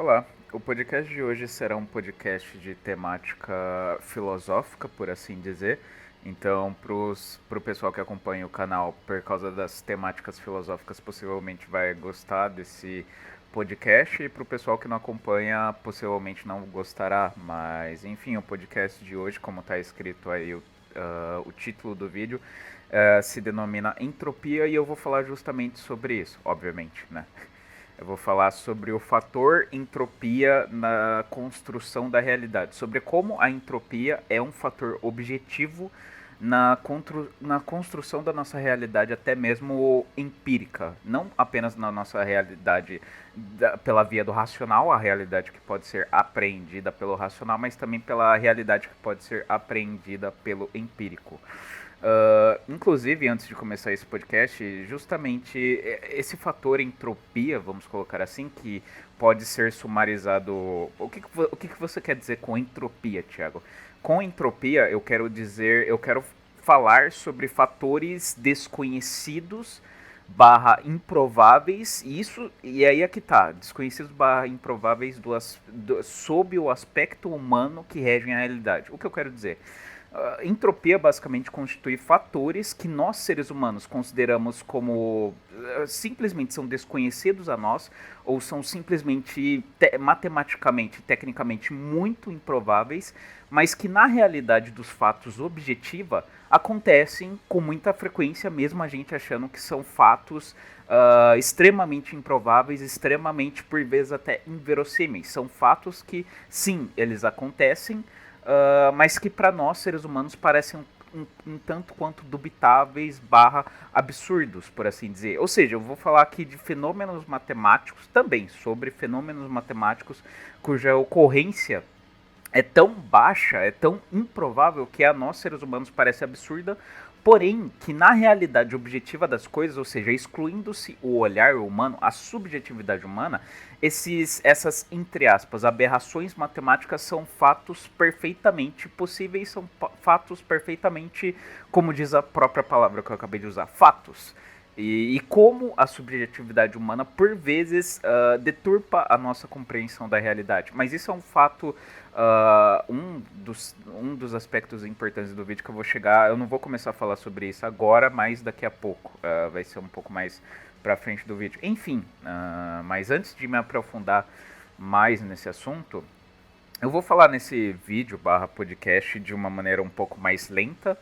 Olá, o podcast de hoje será um podcast de temática filosófica, por assim dizer. Então, pro pessoal que acompanha o canal por causa das temáticas filosóficas, possivelmente vai gostar desse podcast. E pro pessoal que não acompanha, possivelmente não gostará. Mas, enfim, o podcast de hoje, como está escrito aí o título do vídeo, se denomina Entropia e eu vou falar justamente sobre isso, obviamente, né? Eu vou falar sobre o fator entropia na construção da realidade, sobre como a entropia é um fator objetivo na construção da nossa realidade, até mesmo empírica, não apenas na nossa realidade pela via do racional, a realidade que pode ser apreendida pelo racional, mas também pela realidade que pode ser apreendida pelo empírico. Inclusive, antes de começar esse podcast, justamente esse fator entropia, vamos colocar assim, que pode ser sumarizado. O que você quer dizer com entropia, Thiago? Com entropia, eu quero falar sobre fatores desconhecidos barra improváveis, e aí é que tá, desconhecidos barra improváveis sob o aspecto humano que regem a realidade. O que eu quero dizer? Entropia basicamente constitui fatores que nós seres humanos consideramos como simplesmente são desconhecidos a nós ou são simplesmente matematicamente, tecnicamente muito improváveis, mas que na realidade dos fatos objetiva acontecem com muita frequência, mesmo a gente achando que são fatos extremamente improváveis, extremamente por vezes até inverossímeis. São fatos que sim, eles acontecem, mas que para nós, seres humanos, parecem um tanto quanto dubitáveis barra absurdos, por assim dizer. Ou seja, eu vou falar aqui de fenômenos matemáticos, também sobre fenômenos matemáticos cuja ocorrência é tão baixa, é tão improvável que a nós, seres humanos, parece absurda, porém que na realidade objetiva das coisas, ou seja, excluindo-se o olhar humano, a subjetividade humana, essas, entre aspas, aberrações matemáticas são fatos perfeitamente possíveis, são fatos perfeitamente, como diz a própria palavra que eu acabei de usar, fatos. E como a subjetividade humana, por vezes, deturpa a nossa compreensão da realidade. Mas isso é um fato, um dos aspectos importantes do vídeo que eu vou chegar. Eu não vou começar a falar sobre isso agora, mas daqui a pouco. Vai ser um pouco mais pra frente do vídeo. Enfim, mas antes de me aprofundar mais nesse assunto, eu vou falar nesse vídeo barra podcast de uma maneira um pouco mais lenta,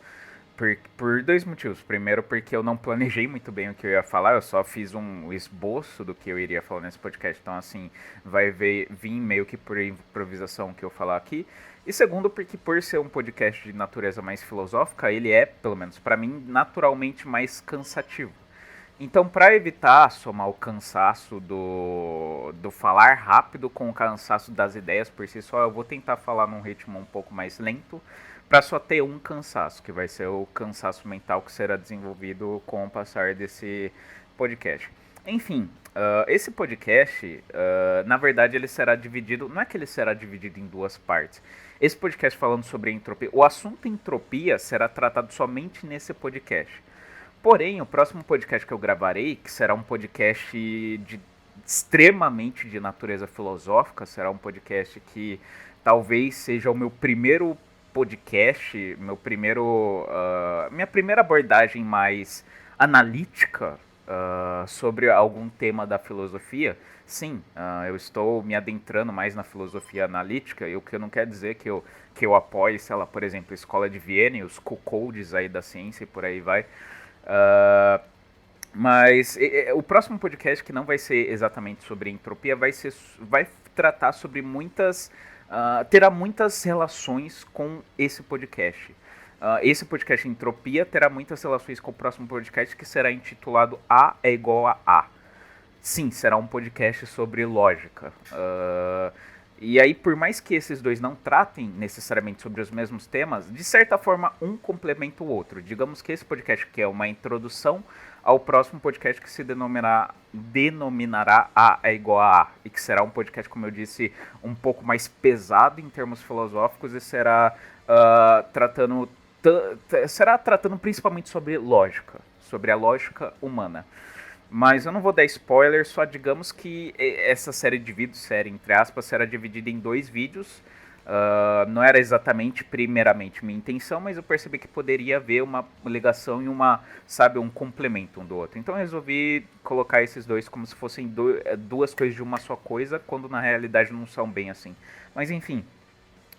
por dois motivos. Primeiro, porque eu não planejei muito bem o que eu ia falar, eu só fiz um esboço do que eu iria falar nesse podcast, então assim, vir meio que por improvisação o que eu falar aqui. E segundo, porque por ser um podcast de natureza mais filosófica, ele é, pelo menos para mim, naturalmente mais cansativo. Então, para evitar somar o cansaço do falar rápido com o cansaço das ideias por si só, eu vou tentar falar num ritmo um pouco mais lento, para só ter um cansaço, que vai ser o cansaço mental que será desenvolvido com o passar desse podcast. Enfim, esse podcast, na verdade, ele será dividido. Não é que ele será dividido em duas partes. Esse podcast falando sobre entropia. O assunto entropia será tratado somente nesse podcast. Porém, o próximo podcast que eu gravarei, que será um podcast extremamente de natureza filosófica, será um podcast que talvez seja o meu primeiro podcast, minha primeira abordagem mais analítica sobre algum tema da filosofia. Sim, eu estou me adentrando mais na filosofia analítica, e o que não quer dizer que eu apoie, sei lá, por exemplo, a Escola de Viena e os cuckolds aí da ciência e por aí vai. Uh, mas o próximo podcast, que não vai ser exatamente sobre entropia, vai tratar sobre terá muitas relações com esse podcast. Esse podcast Entropia terá muitas relações com o próximo podcast, que será intitulado A é igual a A. Sim, será um podcast sobre lógica. E aí, por mais que esses dois não tratem necessariamente sobre os mesmos temas, de certa forma um complementa o outro. Digamos que esse podcast aqui é uma introdução ao próximo podcast, que se denominará A é igual a A. E que será um podcast, como eu disse, um pouco mais pesado em termos filosóficos, e será tratando principalmente sobre lógica, sobre a lógica humana. Mas eu não vou dar spoiler, só digamos que essa série de vídeos, série entre aspas, será dividida em 2 vídeos. Não era exatamente, primeiramente, minha intenção, mas eu percebi que poderia haver uma ligação e sabe, um complemento um do outro. Então eu resolvi colocar esses dois como se fossem duas coisas de uma só coisa, quando na realidade não são bem assim. Mas enfim,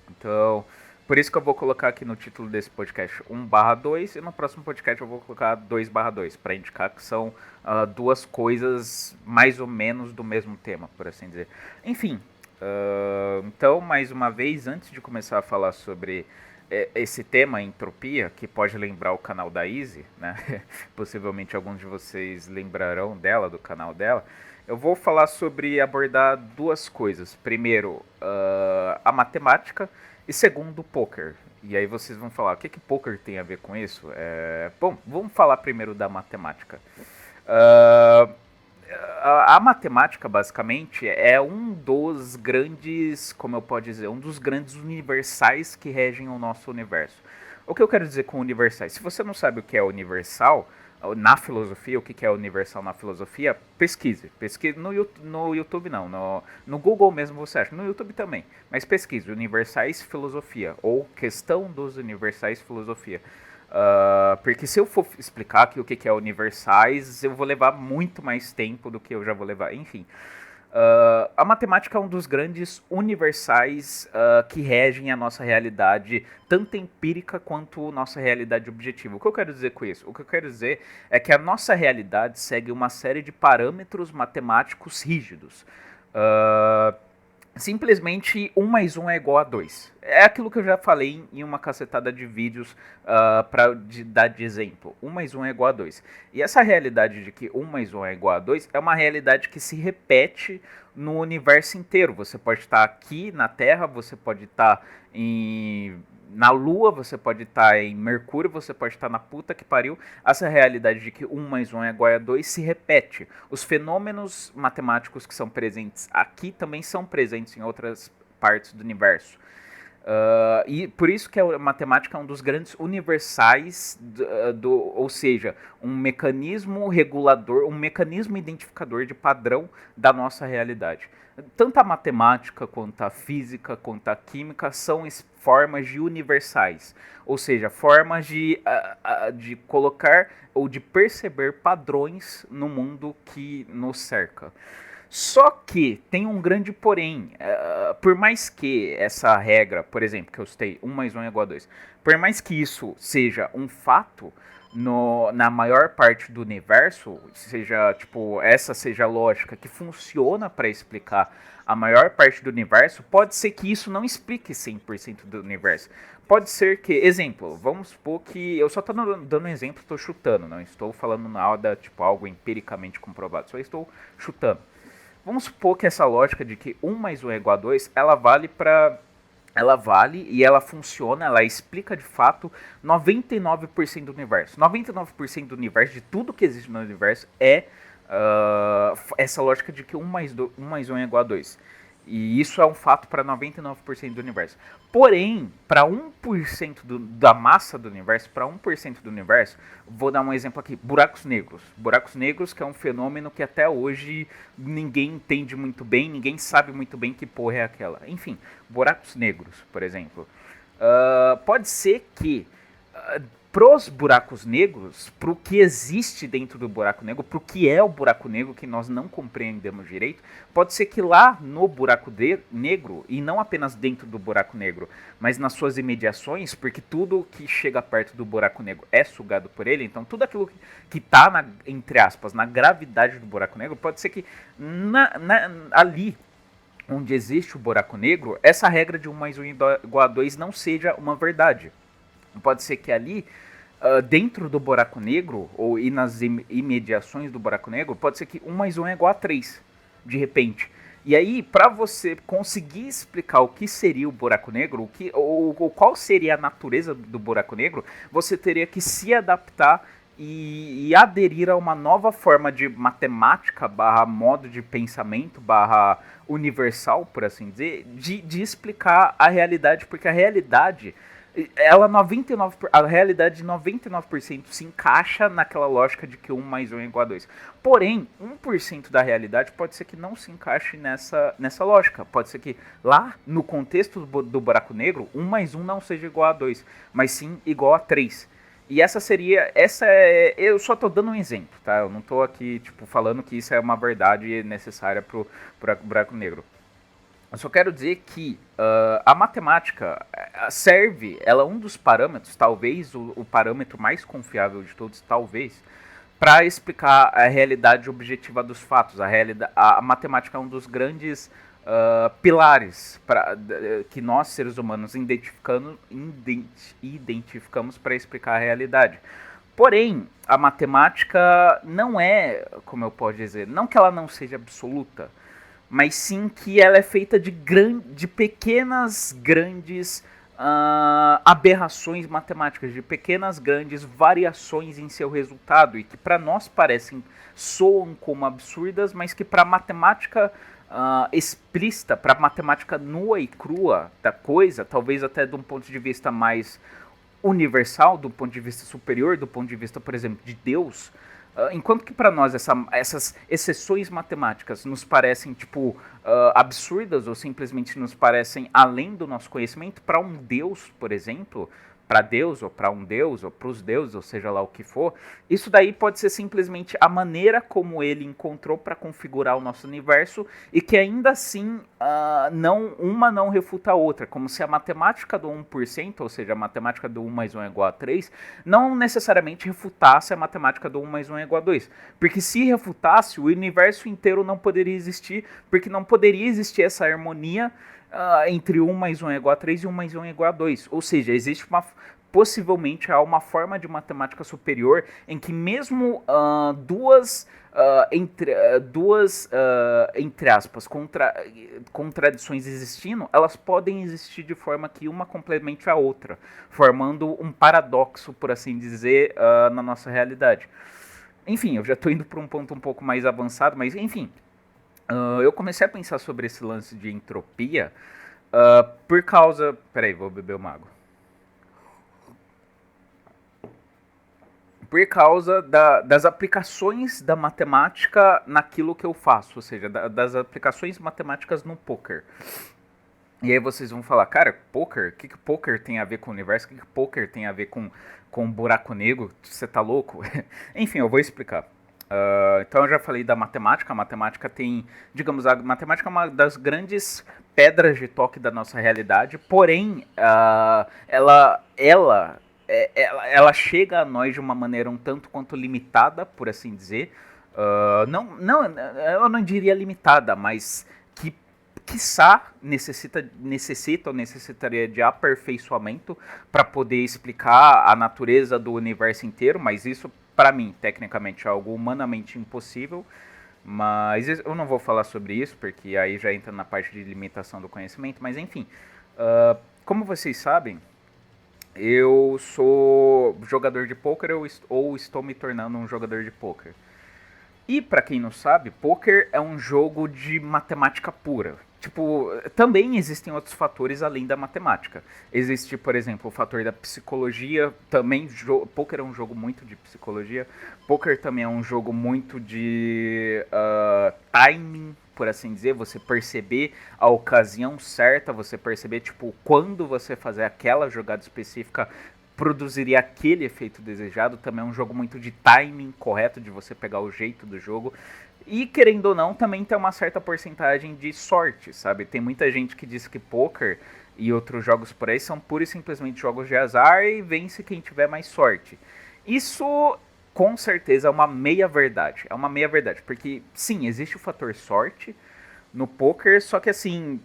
então, por isso que eu vou colocar aqui no título desse podcast 1/2 e no próximo podcast eu vou colocar 2/2 para indicar que são duas coisas mais ou menos do mesmo tema, por assim dizer. Enfim, então, mais uma vez, antes de começar a falar sobre esse tema, entropia, que pode lembrar o canal da Izzy, né? Possivelmente alguns de vocês lembrarão dela, do canal dela. Eu vou falar sobre abordar duas coisas. Primeiro, a matemática e segundo, o poker. E aí vocês vão falar, o que poker tem a ver com isso? Bom, vamos falar primeiro da matemática. A matemática, basicamente, é um dos grandes, como eu posso dizer, um dos grandes universais que regem o nosso universo. O que eu quero dizer com universais? Se você não sabe o que é universal, na filosofia, o que é universal na filosofia, pesquise. Pesquise no YouTube não, no Google mesmo você acha, no YouTube também. Mas pesquise, universais filosofia, ou questão dos universais filosofia. Porque se eu for explicar aqui o que é universais, eu vou levar muito mais tempo do que eu já vou levar. Enfim, a matemática é um dos grandes universais que regem a nossa realidade, tanto empírica quanto nossa realidade objetiva. O que eu quero dizer com isso? O que eu quero dizer é que a nossa realidade segue uma série de parâmetros matemáticos rígidos. Simplesmente 1 mais 1 é igual a 2. É aquilo que eu já falei em uma cacetada de vídeos para dar de exemplo. 1 mais 1 é igual a 2. E essa realidade de que 1 mais 1 é igual a 2 é uma realidade que se repete no universo inteiro. Você pode estar aqui na Terra, você pode estar na Lua, você pode estar em Mercúrio, você pode estar na puta que pariu. Essa realidade de que 1 mais 1 é igual a 2 se repete. Os fenômenos matemáticos que são presentes aqui também são presentes em outras partes do universo. E por isso que a matemática é um dos grandes universais, ou seja, um mecanismo regulador, um mecanismo identificador de padrão da nossa realidade. Tanto a matemática, quanto a física, quanto a química são formas de universais, ou seja, formas de colocar ou de perceber padrões no mundo que nos cerca. Só que tem um grande porém. Por mais que essa regra, por exemplo, que eu citei, 1 mais 1 é igual a 2, por mais que isso seja um fato na maior parte do universo, essa seja a lógica que funciona para explicar a maior parte do universo, pode ser que isso não explique 100% do universo. Pode ser que, exemplo, vamos supor que eu só estou dando um exemplo, estou chutando, não estou falando nada, algo empiricamente comprovado, só estou chutando. Vamos supor que essa lógica de que 1 mais 1 é igual a 2, ela vale e ela funciona, ela explica de fato 99% do universo. 99% do universo, de tudo que existe no universo, é essa lógica de que 1 mais 1 é igual a 2. E isso é um fato para 99% do universo. Porém, para 1% da massa do universo, para 1% do universo, vou dar um exemplo aqui, buracos negros. Buracos negros, que é um fenômeno que até hoje ninguém entende muito bem, ninguém sabe muito bem que porra é aquela. Enfim, buracos negros, por exemplo. Pode ser que pros buracos negros, pro que existe dentro do buraco negro, pro que é o buraco negro que nós não compreendemos direito, pode ser que lá no buraco negro, e não apenas dentro do buraco negro, mas nas suas imediações, porque tudo que chega perto do buraco negro é sugado por ele, então tudo aquilo que está, entre aspas, na gravidade do buraco negro, pode ser que ali onde existe o buraco negro, essa regra de 1 mais 1 igual a 2 não seja uma verdade. Pode ser que ali, dentro do buraco negro, e nas imediações do buraco negro, pode ser que 1 mais 1 é igual a 3, de repente. E aí, para você conseguir explicar o que seria o buraco negro, ou qual seria a natureza do buraco negro, você teria que se adaptar e aderir a uma nova forma de matemática, modo de pensamento, universal, por assim dizer, de explicar a realidade, porque a realidade Ela 99, a realidade de 99% se encaixa naquela lógica de que 1 mais 1 é igual a 2. Porém, 1% da realidade pode ser que não se encaixe nessa lógica. Pode ser que lá, no contexto do buraco negro, 1 mais 1 não seja igual a 2, mas sim igual a 3. E eu só tô dando um exemplo, tá? Eu não tô aqui, tipo, falando que isso é uma verdade necessária pro buraco negro. Eu só quero dizer que a matemática ela é um dos parâmetros, talvez o parâmetro mais confiável de todos, talvez, para explicar a realidade objetiva dos fatos. A matemática é um dos grandes pilares que nós, seres humanos, identificamos para explicar a realidade. Porém, a matemática não é, como eu posso dizer, não que ela não seja absoluta, mas sim que ela é feita de pequenas, grandes aberrações matemáticas, de pequenas, grandes variações em seu resultado, e que para nós soam como absurdas, mas que para a matemática explícita, para a matemática nua e crua da coisa, talvez até de um ponto de vista mais universal, do ponto de vista superior, do ponto de vista, por exemplo, de Deus. Enquanto que para nós essas exceções matemáticas nos parecem tipo absurdas ou simplesmente nos parecem além do nosso conhecimento, para um Deus, por exemplo, para Deus ou para um Deus ou para os deuses, ou seja lá o que for, isso daí pode ser simplesmente a maneira como ele encontrou para configurar o nosso universo, e que ainda assim uma não refuta a outra, como se a matemática do 1%, ou seja, a matemática do 1 mais 1 é igual a 3, não necessariamente refutasse a matemática do 1 mais 1 é igual a 2. Porque se refutasse, o universo inteiro não poderia existir, porque não poderia existir essa harmonia entre 1 mais 1 é igual a 3 e 1 mais 1 é igual a 2. Ou seja, existe possivelmente há uma forma de matemática superior em que mesmo entre aspas, contradições existindo, elas podem existir de forma que uma complemente a outra, formando um paradoxo, por assim dizer, na nossa realidade. Enfim, eu já estou indo para um ponto um pouco mais avançado, mas enfim, eu comecei a pensar sobre esse lance de entropia por causa... Peraí, vou beber uma água. Por causa das aplicações da matemática naquilo que eu faço, ou seja, das aplicações matemáticas no poker. E aí vocês vão falar, cara, poker? O que poker tem a ver com o universo? O que poker tem a ver com buraco negro? Você tá louco? Enfim, eu vou explicar. Então eu já falei da matemática. A matemática tem, digamos, a matemática é uma das grandes pedras de toque da nossa realidade, porém ela chega a nós de uma maneira um tanto quanto limitada, por assim dizer. Eu não diria limitada, mas que quiçá necessita ou necessitaria de aperfeiçoamento para poder explicar a natureza do universo inteiro, mas isso, para mim, tecnicamente, é algo humanamente impossível. Mas eu não vou falar sobre isso, porque aí já entra na parte de limitação do conhecimento, mas enfim. Como vocês sabem, eu sou jogador de poker ou estou me tornando um jogador de poker. E pra quem não sabe, poker é um jogo de matemática pura. Tipo, também existem outros fatores além da matemática. Existe, por exemplo, o fator da psicologia. Também, poker é um jogo muito de psicologia. Poker também é um jogo muito de timing, por assim dizer. Você perceber a ocasião certa, você perceber, tipo, quando você fazer aquela jogada específica produziria aquele efeito desejado. Também é um jogo muito de timing correto, de você pegar o jeito do jogo. E, querendo ou não, também tem uma certa porcentagem de sorte, sabe? Tem muita gente que diz que poker e outros jogos por aí são pura e simplesmente jogos de azar e vence quem tiver mais sorte. Isso, com certeza, é uma meia-verdade. É uma meia-verdade, porque, sim, existe o fator sorte no poker, só que, assim...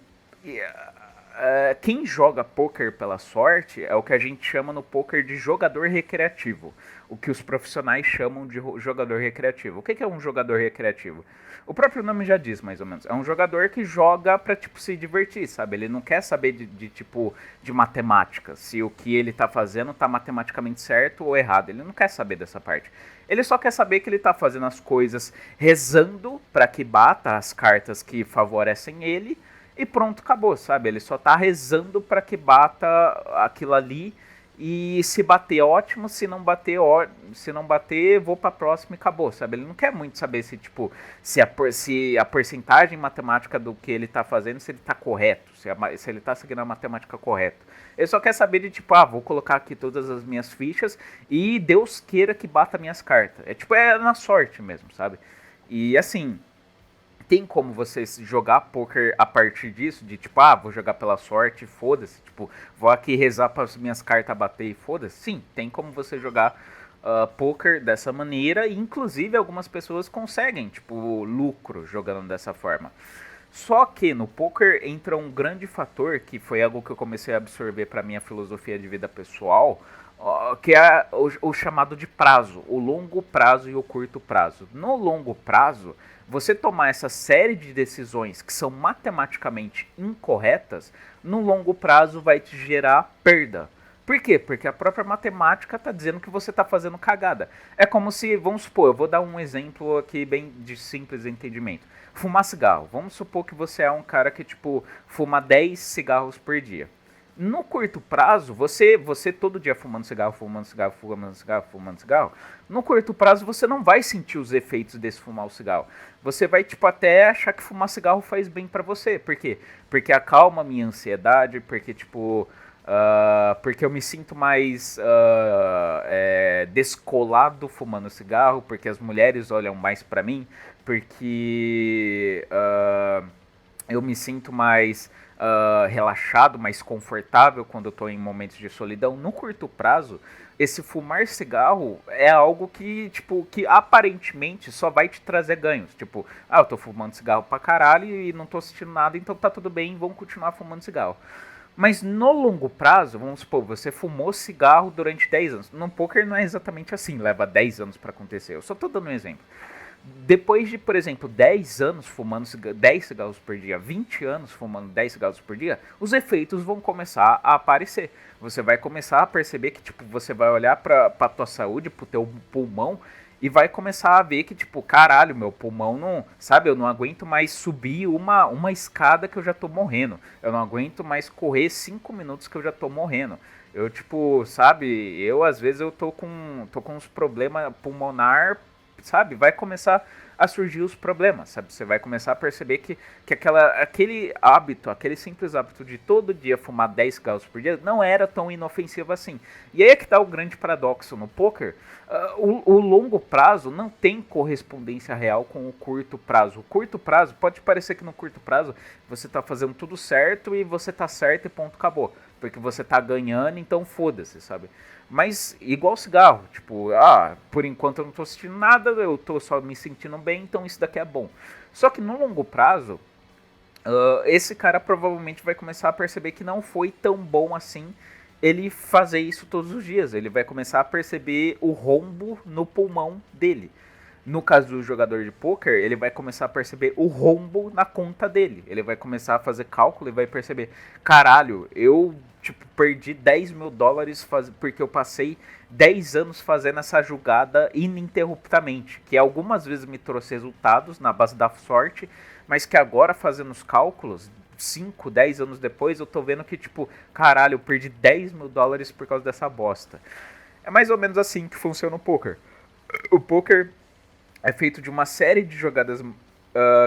quem joga poker pela sorte é o que a gente chama no poker de jogador recreativo. O que os profissionais chamam de jogador recreativo. O que é um jogador recreativo? O próprio nome já diz, mais ou menos. É um jogador que joga pra, tipo, se divertir, sabe? Ele não quer saber de matemática. Se o que ele tá fazendo tá matematicamente certo ou errado. Ele não quer saber dessa parte. Ele só quer saber que ele tá fazendo as coisas rezando pra que bata as cartas que favorecem ele. e pronto, acabou, sabe? Ele só tá rezando para que bata aquilo ali e se bater, ótimo, se não bater, vou pra próxima e acabou, sabe? Ele não quer muito saber se, tipo, se a porcentagem matemática do que ele tá fazendo, se ele tá correto, se ele tá seguindo a matemática correta. Ele só quer saber de, tipo, vou colocar aqui todas as minhas fichas e Deus queira que bata minhas cartas. É tipo, é na sorte mesmo, sabe? E assim, tem como você jogar poker a partir disso, de tipo, vou jogar pela sorte, foda-se, tipo, vou aqui rezar para as minhas cartas bater e foda-se? Sim, tem como você jogar poker dessa maneira, e inclusive algumas pessoas conseguem, tipo, lucro jogando dessa forma. Só que no poker entra um grande fator, que foi algo que eu comecei a absorver para minha filosofia de vida pessoal, que é o chamado de prazo, o longo prazo e o curto prazo. No longo prazo, você tomar essa série de decisões que são matematicamente incorretas, no longo prazo vai te gerar perda. Por quê? Porque a própria matemática está dizendo que você está fazendo cagada. É como se, vamos supor, eu vou dar um exemplo aqui bem de simples entendimento. Fumar cigarro. Vamos supor que você é um cara que, tipo, fuma 10 cigarros por dia. No curto prazo, você todo dia fumando cigarro, fumando cigarro, fumando cigarro, fumando cigarro, no curto prazo você não vai sentir os efeitos desse fumar o cigarro. Você vai, tipo, até achar que fumar cigarro faz bem pra você. Por quê? Porque acalma a minha ansiedade, porque, tipo, porque eu me sinto mais descolado fumando cigarro, porque as mulheres olham mais pra mim, porque eu me sinto mais relaxado, mais confortável quando eu estou em momentos de solidão. No curto prazo, esse fumar cigarro é algo que, tipo, que aparentemente só vai te trazer ganhos. Tipo, eu tô fumando cigarro pra caralho e não tô sentindo nada, então tá tudo bem, vamos continuar fumando cigarro. Mas no longo prazo, vamos supor, você fumou cigarro durante 10 anos. No poker não é exatamente assim, leva 10 anos para acontecer. Eu só tô dando um exemplo. Depois de, por exemplo, 10 anos fumando 10 cigarros por dia, 20 anos fumando 10 cigarros por dia, os efeitos vão começar a aparecer. Você vai começar a perceber que, tipo, você vai olhar pra tua saúde, pro teu pulmão, e vai começar a ver que, tipo, caralho, meu pulmão não, sabe, eu não aguento mais subir uma escada que eu já tô morrendo. Eu não aguento mais correr 5 minutos que eu já tô morrendo. Eu, tipo, sabe, às vezes eu tô com uns problemas pulmonar, sabe, vai começar a surgir os problemas, sabe? Você vai começar a perceber que aquele hábito, aquele simples hábito de todo dia fumar 10 cigarros por dia não era tão inofensivo assim. E aí é que tá o grande paradoxo no poker. O longo prazo não tem correspondência real com o curto prazo. O curto prazo, pode parecer que no curto prazo você tá fazendo tudo certo e você tá certo e ponto, acabou. Porque você tá ganhando, então foda-se, sabe? Mas igual cigarro, tipo, por enquanto eu não tô sentindo nada, eu tô só me sentindo bem, então isso daqui é bom. Só que no longo prazo, esse cara provavelmente vai começar a perceber que não foi tão bom assim ele fazer isso todos os dias. Ele vai começar a perceber o rombo no pulmão dele. No caso do jogador de poker, ele vai começar a perceber o rombo na conta dele. Ele vai começar a fazer cálculo e vai perceber, caralho, eu tipo perdi 10 mil dólares porque eu passei 10 anos fazendo essa jogada ininterruptamente, que algumas vezes me trouxe resultados na base da sorte, mas que agora fazendo os cálculos, 5, 10 anos depois, eu tô vendo que, tipo, caralho, eu perdi 10 mil dólares por causa dessa bosta. É mais ou menos assim que funciona o poker. O poker é feito de uma série de jogadas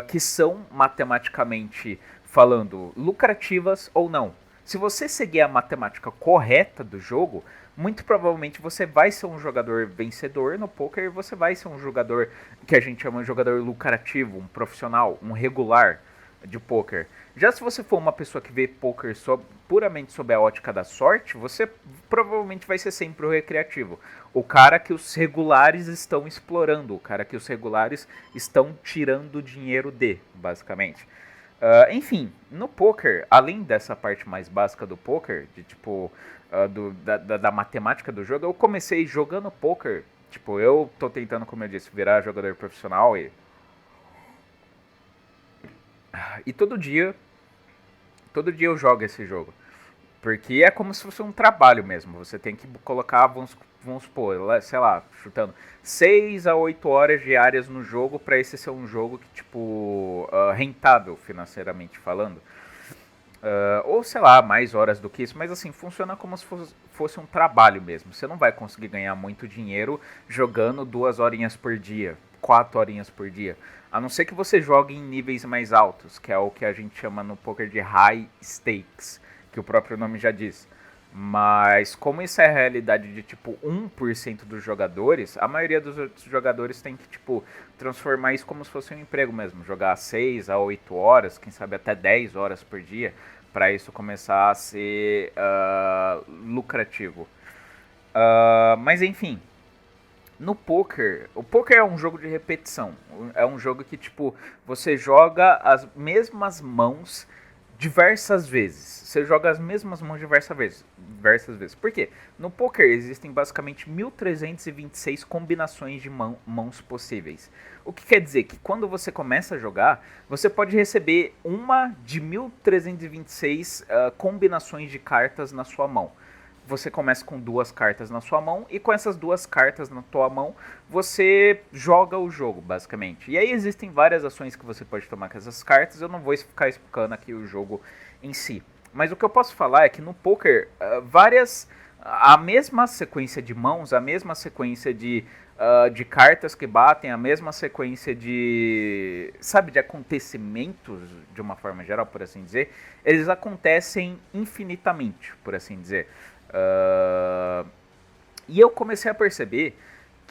que são, matematicamente falando, lucrativas ou não. Se você seguir a matemática correta do jogo, muito provavelmente você vai ser um jogador vencedor no poker, você vai ser um jogador que a gente chama de jogador lucrativo, um profissional, um regular de poker. Já se você for uma pessoa que vê poker puramente sob a ótica da sorte, você provavelmente vai ser sempre o recreativo. O cara que os regulares estão explorando, o cara que os regulares estão tirando o dinheiro de, basicamente. Enfim, no poker, além dessa parte mais básica do poker, de tipo, da matemática do jogo, eu comecei jogando poker. Tipo, eu tô tentando, como eu disse, virar jogador profissional e todo dia eu jogo esse jogo. Porque é como se fosse um trabalho mesmo. Você tem que colocar, vamos supor, sei lá, chutando 6 a 8 horas diárias no jogo para esse ser um jogo que, tipo, rentável financeiramente falando. ou sei lá, mais horas do que isso, mas assim, funciona como se fosse um trabalho mesmo. Você não vai conseguir ganhar muito dinheiro jogando 2 horinhas por dia, 4 horinhas por dia. A não ser que você jogue em níveis mais altos, que é o que a gente chama no poker de high stakes, que o próprio nome já diz. Mas como isso é a realidade de tipo 1% dos jogadores, a maioria dos outros jogadores tem que tipo transformar isso como se fosse um emprego mesmo, jogar 6 a 8 horas, quem sabe até 10 horas por dia, para isso começar a ser lucrativo. Mas enfim, no poker, o poker é um jogo de repetição. É um jogo que tipo você joga as mesmas mãos diversas vezes. Você joga as mesmas mãos diversas vezes. Diversas vezes. Por quê? No poker existem basicamente 1326 combinações de mãos possíveis. O que quer dizer que quando você começa a jogar, você pode receber uma de 1326 combinações de cartas na sua mão. Você começa com 2 cartas na sua mão e com essas 2 cartas na tua mão você joga o jogo, basicamente. E aí existem várias ações que você pode tomar com essas cartas, eu não vou ficar explicando aqui o jogo em si. Mas o que eu posso falar é que no poker, a mesma sequência de mãos, a mesma sequência de cartas que batem, a mesma sequência de acontecimentos, de uma forma geral, por assim dizer, eles acontecem infinitamente, por assim dizer. E eu comecei a perceber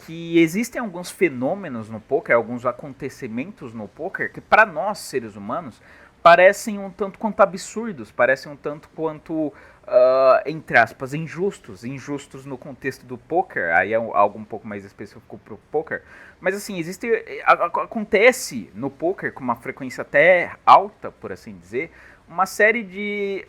que existem alguns fenômenos no poker, alguns acontecimentos no poker que para nós seres humanos parecem um tanto quanto absurdos, parecem um tanto quanto entre aspas injustos no contexto do poker. Aí é algo um pouco mais específico pro poker, mas assim acontece no poker com uma frequência até alta, por assim dizer, uma série de,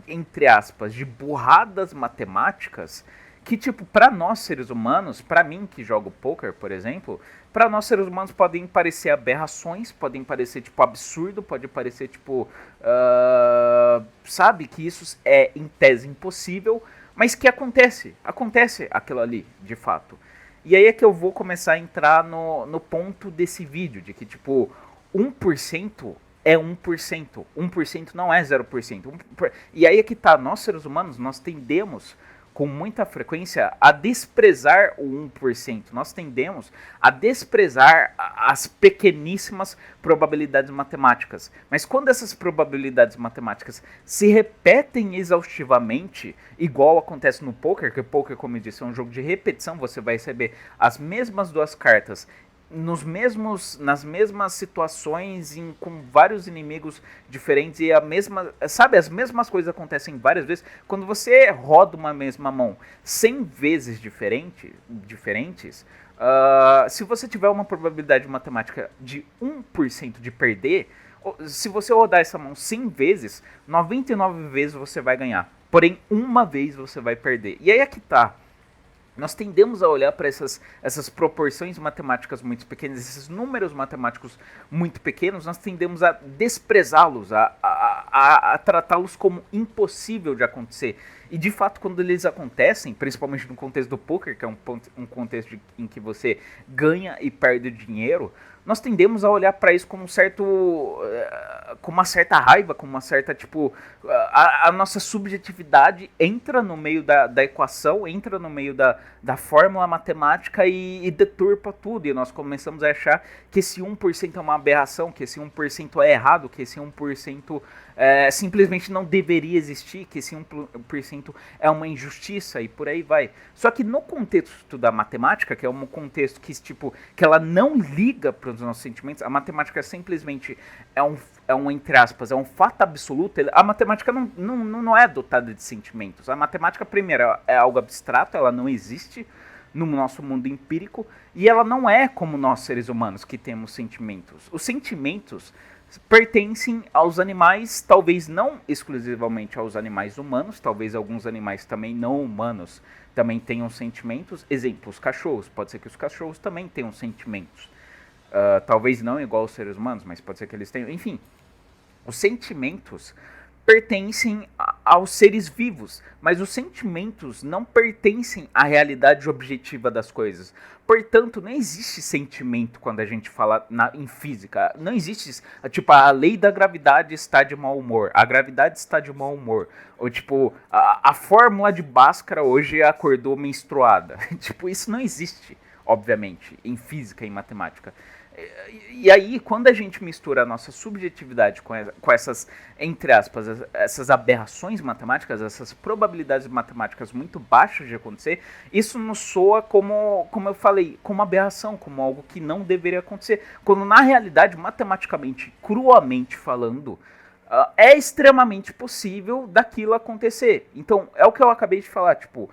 entre aspas, de burradas matemáticas que, tipo, para nós seres humanos, para mim que jogo poker, por exemplo, para nós seres humanos podem parecer aberrações, podem parecer, tipo, absurdo, pode parecer, tipo, sabe, que isso é, em tese, impossível, mas que acontece aquilo ali, de fato. E aí é que eu vou começar a entrar no ponto desse vídeo, de que, tipo, 1% é 1%. 1% não é 0%. E aí é que tá, nós seres humanos, nós tendemos com muita frequência a desprezar o 1%. Nós tendemos a desprezar as pequeníssimas probabilidades matemáticas. Mas quando essas probabilidades matemáticas se repetem exaustivamente, igual acontece no poker, que o poker, como eu disse, é um jogo de repetição, você vai receber as mesmas 2 cartas nas mesmas situações, com vários inimigos diferentes, e as mesmas coisas acontecem várias vezes. Quando você roda uma mesma mão 100 vezes diferentes, se você tiver uma probabilidade matemática de 1% de perder, se você rodar essa mão 100 vezes, 99 vezes você vai ganhar. Porém, uma vez você vai perder. E aí é que tá. Nós tendemos a olhar para essas proporções matemáticas muito pequenas, esses números matemáticos muito pequenos, nós tendemos a desprezá-los, a tratá-los como impossível de acontecer. E de fato, quando eles acontecem, principalmente no contexto do poker, que é um contexto em que você ganha e perde dinheiro, nós tendemos a olhar para isso com com uma certa raiva, com uma certa, tipo, a nossa subjetividade entra no meio da equação, entra no meio da fórmula matemática e deturpa tudo. E nós começamos a achar que esse 1% é uma aberração, que esse 1% é errado, que esse 1% simplesmente não deveria existir, que esse 1% é uma injustiça e por aí vai. Só que no contexto da matemática, que é um contexto que ela não liga para os nossos sentimentos, a matemática simplesmente entre aspas, é um fato absoluto. A matemática não é dotada de sentimentos. A matemática, primeiro, é algo abstrato, ela não existe no nosso mundo empírico, e ela não é como nós, seres humanos, que temos sentimentos. Os sentimentos pertencem aos animais, talvez não exclusivamente aos animais humanos, talvez alguns animais também não humanos também tenham sentimentos. Exemplo, os cachorros, pode ser que os cachorros também tenham sentimentos. Talvez não igual aos seres humanos, mas pode ser que eles tenham. Enfim, os sentimentos pertencem aos seres vivos, mas os sentimentos não pertencem à realidade objetiva das coisas. Portanto, não existe sentimento quando a gente fala em física. Não existe, tipo, a lei da gravidade está de mau humor. A gravidade está de mau humor. Ou, tipo, a fórmula de Bhaskara hoje acordou menstruada. Tipo, isso não existe, obviamente, em física e em matemática. E aí, quando a gente mistura a nossa subjetividade com essas, entre aspas, essas aberrações matemáticas, essas probabilidades matemáticas muito baixas de acontecer, isso nos soa como eu falei, como aberração, como algo que não deveria acontecer. Quando na realidade, matematicamente, cruamente falando, é extremamente possível daquilo acontecer. Então, é o que eu acabei de falar, tipo,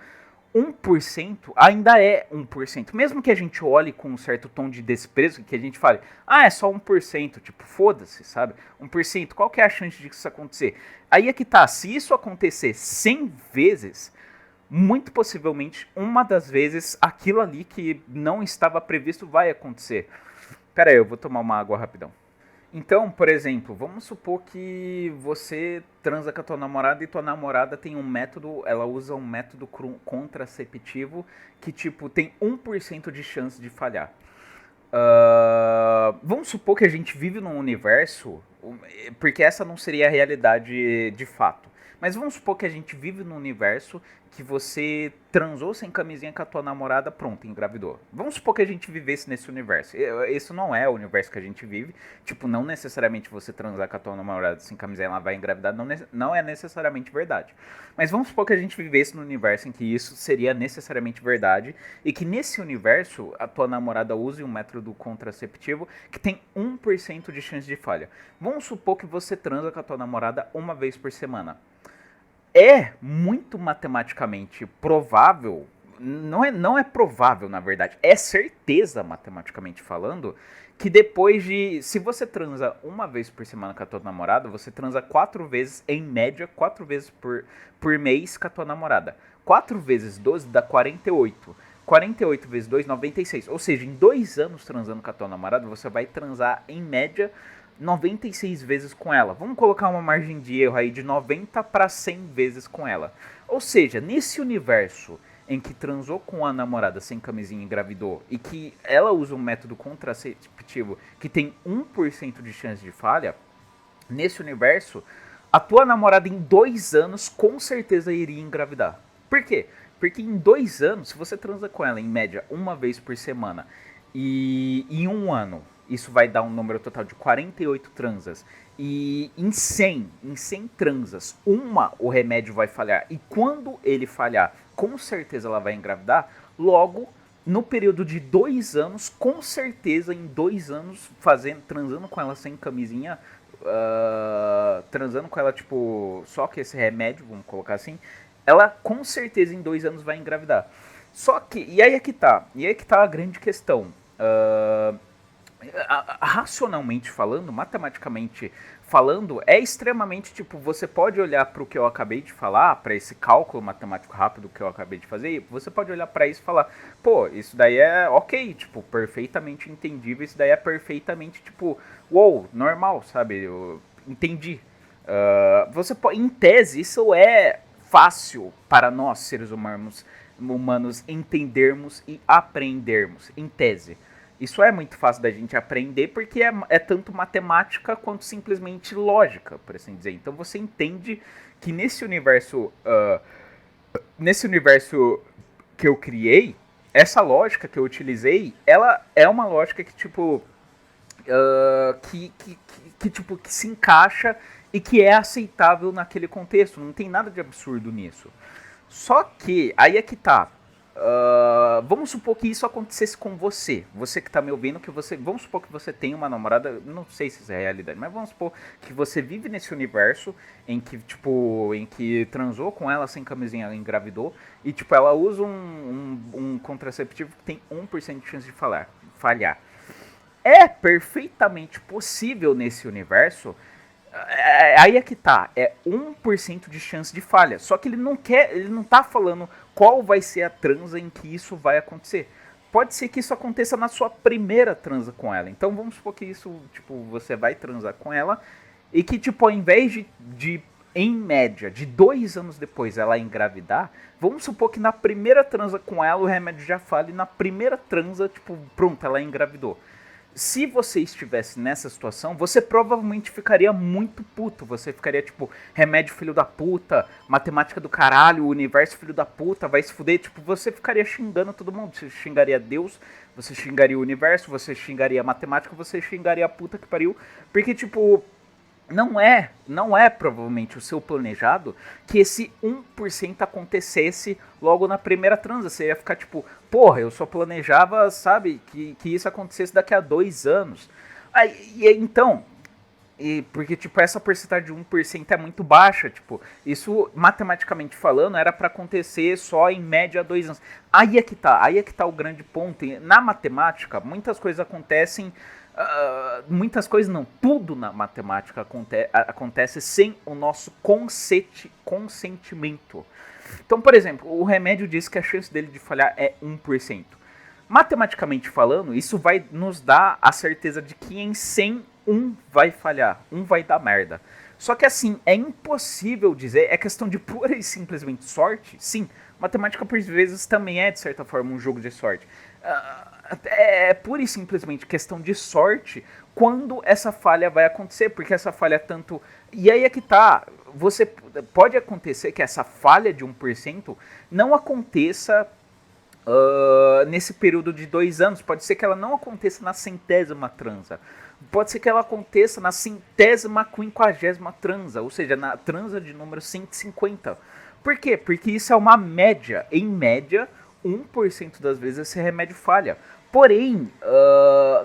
1% ainda é 1%. Mesmo que a gente olhe com um certo tom de desprezo, que a gente fale, é só 1%, tipo, foda-se, sabe? 1%, qual que é a chance de isso acontecer? Aí é que tá, se isso acontecer 100 vezes, muito possivelmente, uma das vezes, aquilo ali que não estava previsto vai acontecer. Pera aí, eu vou tomar uma água rapidão. Então, por exemplo, vamos supor que você transa com a tua namorada e tua namorada tem um método, ela usa um método contraceptivo que, tipo, tem 1% de chance de falhar. Vamos supor que a gente vive num universo, porque essa não seria a realidade de fato, mas vamos supor que a gente vive num universo que você transou sem camisinha com a tua namorada, pronto, engravidou. Vamos supor que a gente vivesse nesse universo. Isso não é o universo que a gente vive. Tipo, não necessariamente você transar com a tua namorada sem camisinha ela vai engravidar, não é necessariamente verdade. Mas vamos supor que a gente vivesse num universo em que isso seria necessariamente verdade e que nesse universo a tua namorada use um método contraceptivo que tem 1% de chance de falha. Vamos supor que você transa com a tua namorada uma vez por semana. É muito matematicamente provável, não é provável na verdade, é certeza matematicamente falando, que depois de, se você transa uma vez por semana com a tua namorada, você transa 4 vezes, em média, 4 vezes por mês com a tua namorada. 4 vezes 12 dá 48. 48 vezes 2, 96. Ou seja, em 2 anos transando com a tua namorada, você vai transar em média 96 vezes com ela. Vamos colocar uma margem de erro aí de 90 para 100 vezes com ela. Ou seja, nesse universo em que transou com a namorada sem camisinha e engravidou e que ela usa um método contraceptivo que tem 1% de chance de falha, nesse universo, a tua namorada em 2 anos com certeza iria engravidar. Por quê? Porque em 2 anos, se você transa com ela em média uma vez por semana e em um ano isso vai dar um número total de 48 transas. E em 100 transas, o remédio vai falhar. E quando ele falhar, com certeza ela vai engravidar. Logo, no período de 2 anos, com certeza em 2 anos, transando com ela sem camisinha, transando com ela, tipo, só que esse remédio, vamos colocar assim, ela com certeza em 2 anos vai engravidar. Só que, e aí é que tá a grande questão. Racionalmente falando, matematicamente falando, é extremamente, tipo, você pode olhar para o que eu acabei de falar, para esse cálculo matemático rápido que eu acabei de fazer, você pode olhar para isso e falar, pô, isso daí é ok, tipo, perfeitamente entendível, isso daí é perfeitamente, tipo, uou, normal, sabe, eu entendi. Em tese, isso é fácil para nós, seres humanos entendermos e aprendermos, em tese. Isso é muito fácil da gente aprender porque é tanto matemática quanto simplesmente lógica, por assim dizer. Então você entende que nesse universo que eu criei, essa lógica que eu utilizei, ela é uma lógica que tipo que se encaixa e que é aceitável naquele contexto. Não tem nada de absurdo nisso. Só que aí é que tá. Vamos supor que isso acontecesse com você. Você que tá me ouvindo, vamos supor que você tem uma namorada, não sei se isso é realidade, mas vamos supor que você vive nesse universo em que transou com ela sem camisinha, ela engravidou, e tipo, ela usa um contraceptivo que tem 1% de chance de falhar. É perfeitamente possível nesse universo. Aí é que tá, é 1% de chance de falha. Só que ele não tá falando qual vai ser a transa em que isso vai acontecer. Pode ser que isso aconteça na sua primeira transa com ela. Então vamos supor que isso, tipo, você vai transar com ela e que, tipo, ao invés de em média, de 2 anos depois ela engravidar, vamos supor que na primeira transa com ela o remédio já falha e na primeira transa, tipo, pronto, ela engravidou. Se você estivesse nessa situação, você provavelmente ficaria muito puto. Você ficaria tipo, remédio filho da puta, matemática do caralho, o universo filho da puta, vai se fuder. Tipo, você ficaria xingando todo mundo. Você xingaria Deus, você xingaria o universo, você xingaria a matemática, você xingaria a puta que pariu. Porque, tipo, não é provavelmente o seu planejado que esse 1% acontecesse logo na primeira transa. Você ia ficar tipo, porra, eu só planejava, sabe, que isso acontecesse daqui a 2 anos. Então, porque tipo, essa porcentagem de 1% é muito baixa, tipo, isso matematicamente falando era para acontecer só em média 2 anos. Aí é que tá o grande ponto. Na matemática, muitas coisas acontecem. Muitas coisas não, tudo na matemática acontece sem o nosso consentimento. Então, por exemplo, o remédio diz que a chance dele de falhar é 1%. Matematicamente falando, isso vai nos dar a certeza de que em 100, um vai falhar, um vai dar merda. Só que assim, é impossível dizer, é questão de pura e simplesmente sorte? Sim, matemática por vezes também é de certa forma um jogo de sorte. É pura e simplesmente questão de sorte quando essa falha vai acontecer, porque essa falha tanto... E aí é que tá, você pode acontecer que essa falha de 1% não aconteça nesse período de 2 anos, pode ser que ela não aconteça na 100ª transa, pode ser que ela aconteça na 150ª transa, ou seja, na transa de número 150. Por quê? Porque isso é uma média. Em média, 1% das vezes esse remédio falha. Porém,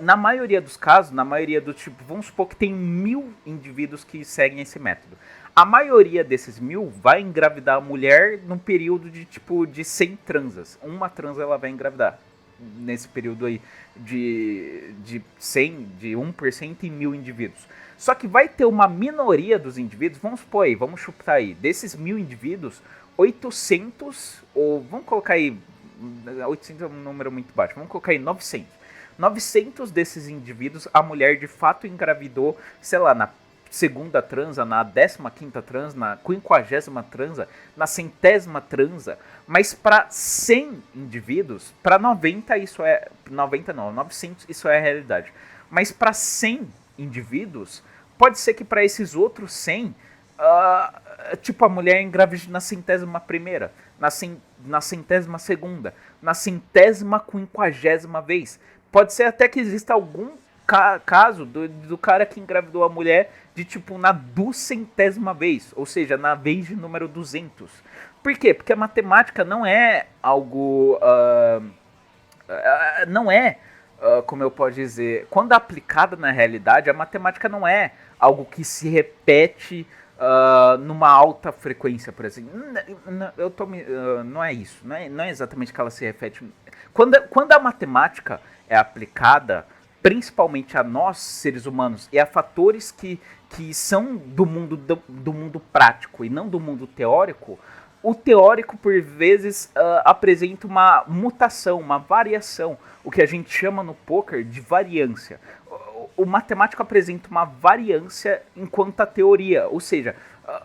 na maioria dos casos, na maioria do tipo, vamos supor que tem 1000 indivíduos que seguem esse método. A maioria desses 1000 vai engravidar a mulher num período de tipo de 100 transas. Uma transa ela vai engravidar nesse período aí de 100, de 1% em 1000 indivíduos. Só que vai ter uma minoria dos indivíduos, vamos supor aí, vamos chutar aí, desses 1000 indivíduos, 800, ou vamos colocar aí, 800 é um número muito baixo, vamos colocar aí 900. 900 desses indivíduos, a mulher de fato engravidou, sei lá, na segunda transa, na 15ª transa, na 50ª transa, na 100ª transa, mas para 100 indivíduos, para 90 isso é, 90 não, 900 isso é a realidade, mas para 100 indivíduos, pode ser que para esses outros 100, tipo a mulher engravide na 100ª, na 100ª, na 150ª vez. Pode ser até que exista algum caso do cara que engravidou a mulher de tipo na 200ª vez, ou seja, na vez de número 200. Por quê? Porque a matemática não é algo... não é, como eu posso dizer, quando aplicada na realidade, a matemática não é algo que se repete numa alta frequência, por exemplo. Não é isso, não é exatamente que ela se repete. Quando a matemática é aplicada principalmente a nós, seres humanos, e a fatores que são do mundo prático e não do mundo teórico, o teórico, por vezes, apresenta uma mutação, uma variação, o que a gente chama no poker de variância. O matemático apresenta uma variância enquanto a teoria, ou seja,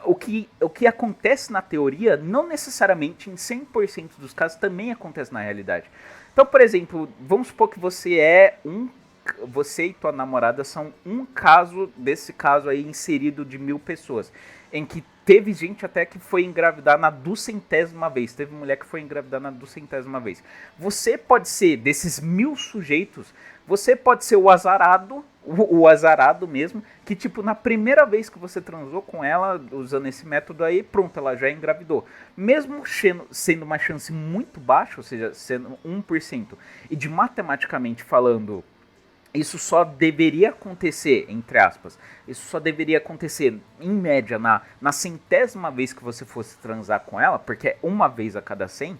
o que acontece na teoria não necessariamente em 100% dos casos também acontece na realidade. Então, por exemplo, vamos supor que você e tua namorada são um caso desse caso aí inserido de 1000 pessoas, em que teve gente até que foi engravidar na 200ª vez, teve mulher que foi engravidar na 200ª vez. Você pode ser, desses 1000 sujeitos, você pode ser o azarado mesmo, que tipo, na primeira vez que você transou com ela, usando esse método aí, pronto, ela já engravidou. Mesmo sendo uma chance muito baixa, ou seja, sendo 1%, e de matematicamente falando, isso só deveria acontecer, entre aspas, isso só deveria acontecer, em média, na 100ª vez que você fosse transar com ela, porque é uma vez a cada 100,